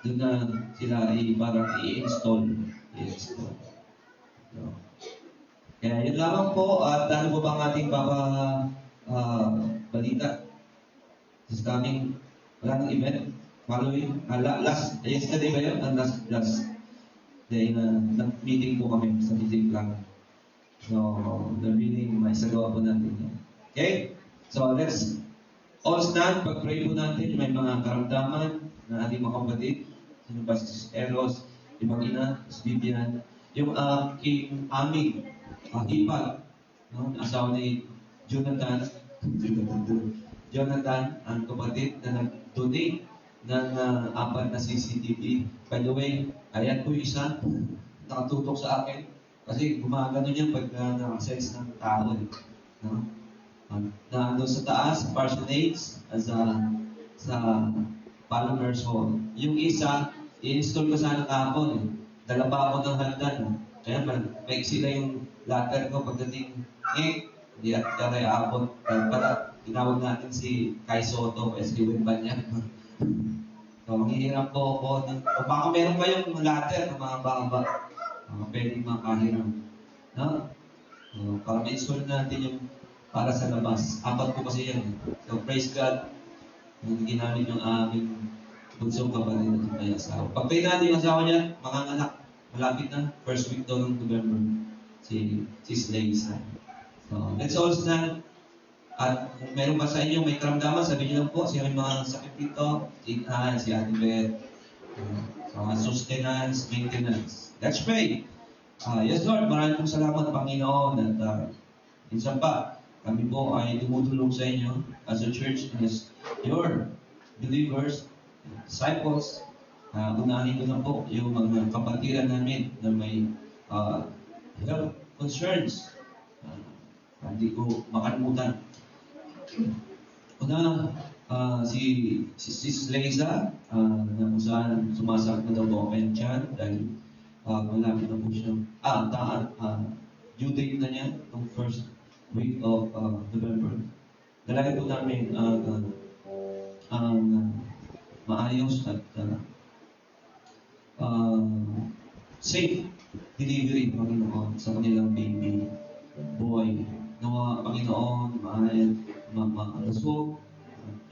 doon na sila parang i-install. So, kaya yun lamang po, at ano po ba ang ating balita? This coming, wala ng event, following, yesterday ba yun? Last day na meeting po kami sa meeting plan. So, the meeting, may sagawa po natin yan. Okay? So, let's all stand, pag-pray po natin, may mga karamdaman na ating mga kapatid. Sino ba? Si Eros, ibang ina, si Vivian, yung aming hipag, asawa ni Jonathan, ang kapatid na nag-donate ng 4 na CCTV. By the way, ayan po yung isa, nakatutok sa akin, kasi gumagano niya pag nakasense ng tao. Na doon sa taas, parsonage, sa Palomers Hall. Yung isa, i-install ko sana kahapon. Dala pa ako ng hagdan. Kaya maiksi na yung ladder ko pagdating, hindi at kaya abot. Para tinawag natin si Kai Soto, SK Banyan. So, manghihirap po ako. O baka meron pa yung ladder ng mga baba. Pwedeng makahiram. Para ma-install natin yung para sa labas. 4 po kasi yan. So, praise God. Yung ginamit yung aming bunsong kapatid at may asawa. Pag-pray natin yung asawa niya, mga anak, malapit na. First week daw ng November. Si Slaysa. So, let's all stand. At kung meron ba sa inyo may karamdaman, sabihin niyo lang po. Siya may mga sakit dito. Si Ate Beth. Sustenance, maintenance. Let's pray. Yes, Lord, maraming pong salamat, Panginoon. At minsan pa, kami po ay tumutulong sa inyo as a church, as your believers, disciples. Unahin ko na po yung mga kapatiran namin na may health concerns. Hindi ko makalimutan. Una, si Sis Leiza, na kung saan sumasakit na daw po ako yung tiyan dahil malapit na po siya. Due date na niya, itong first week of November. Dalagay po namin maayos at safe delivery, Panginoon, sa kanilang baby boy. Nawa, Panginoon, maalusog.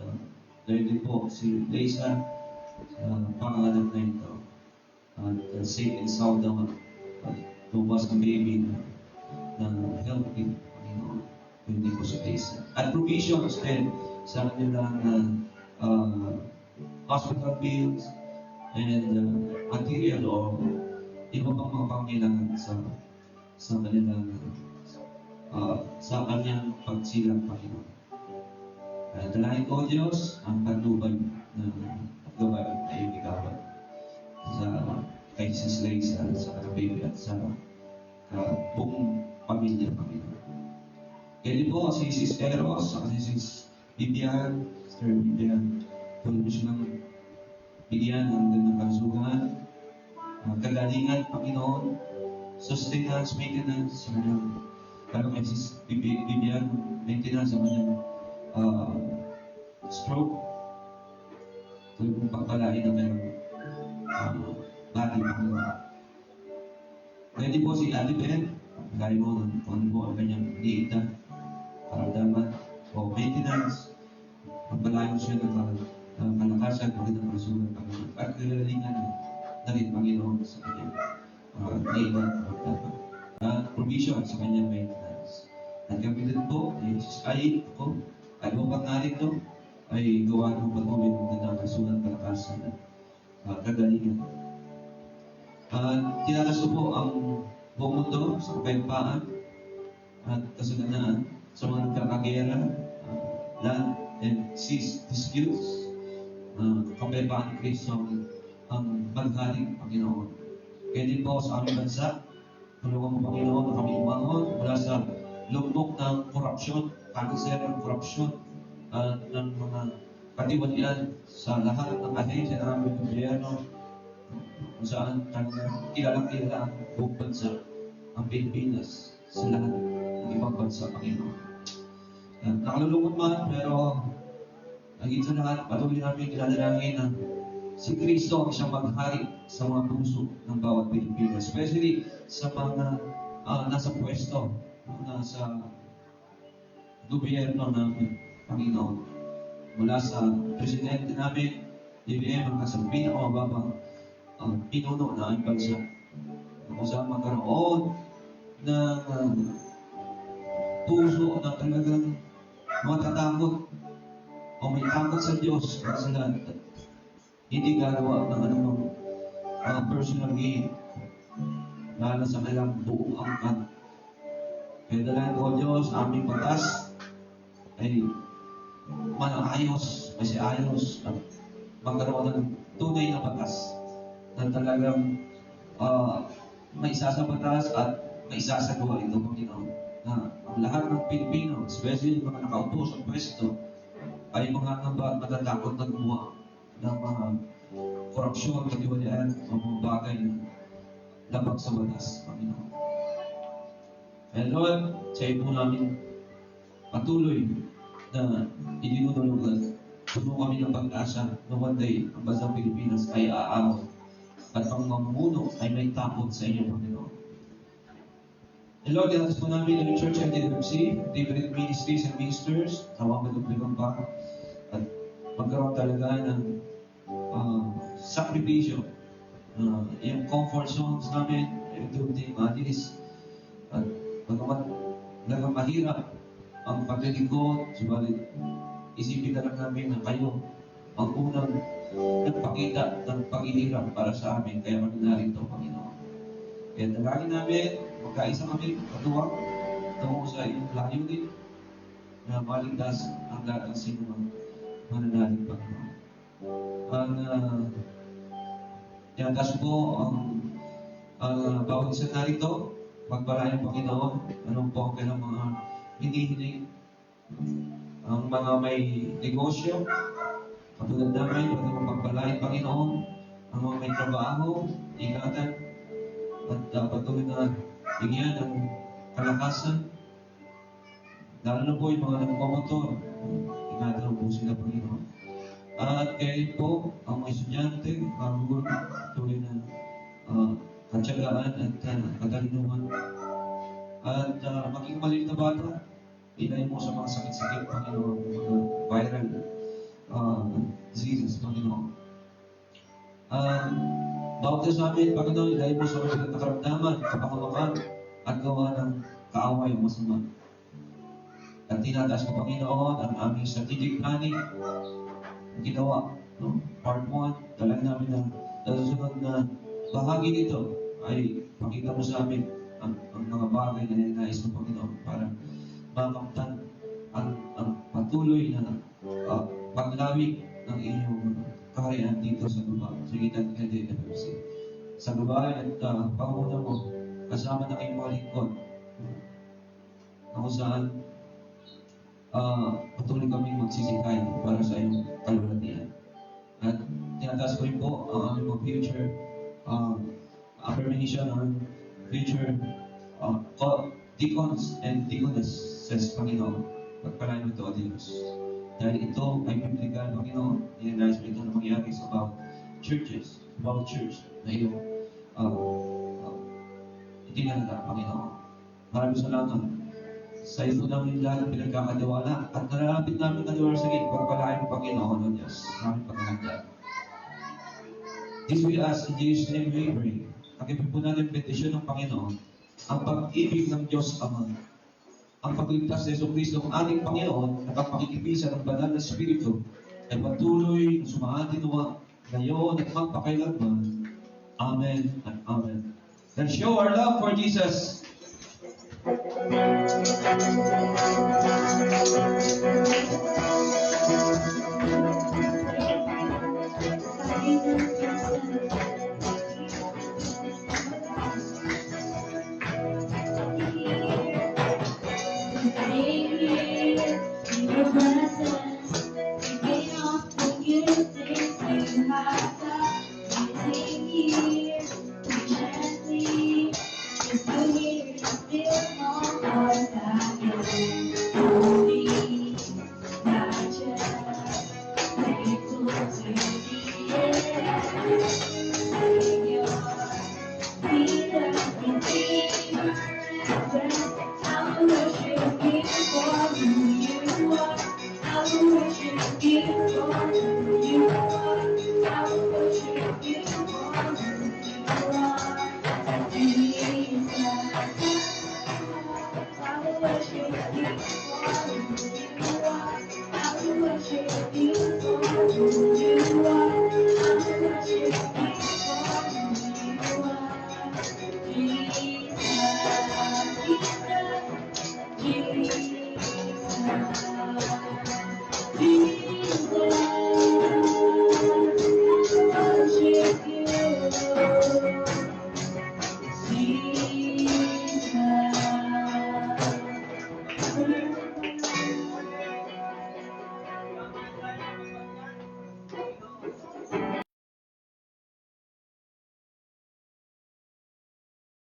At dahil din po si Lisa sa pangalan na ito. At safe and sound naman. At lumabas ang baby na healthy, Panginoon. Hindi po si Lisa. At provisions din sa kanilang hospital bills and material o iba pang mga pangailangan sa kanilang sa kanyang pagsilang, Panginoon. Dalahin ko, Diyos, ang patnubay ng gabay na ibigawan sa kay Sis Lisa, sa kanyang baby at sa buong pamilya, Panginoon. Kaya din po si Sis Eros, sa si Sis Bibian, Sister Bibian, tuloy mo silang bigyan ng gandang kalusugan, kagalingan, Panginoon, sustenance, maintenance, sa kanyang, lalo kay Sis Bibian, maintenance sa kanyang stroke. Tuloy mong pagpalain ng kanyang body, Panginoon. Kaya din po si Ate Ben, pagpalain mo ng kung ano po ang kanyang liit na karamdaman o maintenance, pagpalain mo siya ng kalakasan, magandang kalusugan, Panginoon. At kagalingan na rin, Panginoon, sa kanyang liit na karamdaman. Provision sa kanyang maintenance. At kami din po, Jesus ay ako, at bupat na rin ito, ay gawa ng patuloy ng gandang kalusugan, kalakasan at kagalingan. Tinatas ko po ang buong mundo sa kapayapaan at kasaganaan sa mga nagkakagera, land and seas disputes, kapayapaan ni Kristo ang maghaling, Panginoon. Kaya din po sa aming bansa, tulungan mo, Panginoon, na kami umangon mula sa lumbok ng korupsyon, cancer ng korupsyon, at ng mga katiwalian sa lahat ng ahensya ng aming gobyerno, kung saan kilalang-kilala ang buong bansa, ang Pilipinas, sa lahat ng ibang bansa, Panginoon. Nakalulungkot man, pero higit sa lahat, patuloy namin kinadalangin na si Kristo ang siyang maghari sa mga puso ng bawat Pilipino, especially sa mga nasa pwesto, nasa gobyerno namin, Panginoon. Mula sa presidente namin, DBM, hanggang sa pinakamababang pinuno na ang bansa. Kung saan magkaroon ng puso na talagang matatakot o may takot sa Diyos at sa lahat. Hindi gagawa ng anumang personal gain, lalo sa kanilang buong angkan. Kaya dalayan ko, Diyos, aming batas ay maayos, kasi ayos at magkaroon ng tunay na batas na talagang may isa sa batas at may isa sa gawa ito, Panginoon. Na ang lahat ng Pilipino, especially yung mga nakaupo sa pwesto, ay mga matatakot na gumawa ng mga korupsyon, katiwalian, o mga bagay na labag sa batas, Panginoon. And Lord, sa iyo po namin patuloy na idinudulugan. Puno kami ng pag-asa na one day ang bansang Pilipinas ay aamon at ang mamumuno ay may takot sa inyo, Panginoon. And Lord, inatas po namin ang Church MTWC, different ministries and ministers, tawag matutulong pa, at magkaroon talaga ng sakripisyo. Yung comfort zones namin, ito din maalis. At bagamat talagang mahirap ang paglilingkod, subalit isipin na lang namin na kayo ang unang nagpakita ng paghihirap para sa amin, kaya kami narito, Panginoon. Kaya dalangin namin, magkaisa kami, katuwang, tungo sa iyong layunin na maligtas ang lahat ng sino mang mananalig, Panginoon. Ang tinatas po ang bawat isa narito, magpalayan, Panginoon, anong po ang kailang mga hinihiling, ang mga may negosyo, katulad namin, pwede mong pagpalain, Panginoon, ang mga may trabaho, ingatan, at patuloy na bigyan ng kalakasan. Lalo na po yung mga nagmamotor, ingatan po sila, Panginoon. At kayo po, ang mga estudyante, mga guro, tuloy na katsagaan at katalinuhan. At maging maliit na bata, ilay mo sa mga sakit-sakit, Panginoon, mga viral diseases, Panginoon. Bawat sa amin, Panginoon, ilay mo sa mga nakaramdaman, kapangamakan, at gawa ng kaaway o masama. At tinataas ko, Panginoon, ang aming strategic planning, ginawa, no? Part 1, talaga namin na susunod na bahagi nito ay pakita mo sa amin ang mga bagay na ninais mo, Panginoon, para makamtan ang patuloy na paglamig ng iyong kaharian dito sa lupa, sa gitan ng LDFFC. Sa babae at panguna mo, kasama ng iyong mga lingkod, na kung saan patuloy kaming magsisikay para sa iyong kalulatian. At tinataas ko rin po ang aming mga future affirmation on future deacons and deaconesses, Panginoon. Pagpalain mo ito, O Diyos. Dahil ito ay biblical, Panginoon, ninanais mo ito na mangyari sa bawat churches, sa bawat church na iyong itinanala, Panginoon. Maraming salamat. Sa ito namin lahat ng pinagkakatiwala at nalalapit namin kaniwala sa gate, pagpalain mo, Panginoon, O Diyos. Maraming pagkakanda. This we ask in Jesus' name we pray. Nakipin po natin petisyon ng Panginoon, ang pag-ibig ng Diyos Ama, ang pagligtas ni Jesucristo ng ating Panginoon, at ang pakikipisa ng banal na Espiritu ay patuloy sumaatinwa ngayon at magpakailanman. Amen and Amen. Let's show our love for Jesus. Just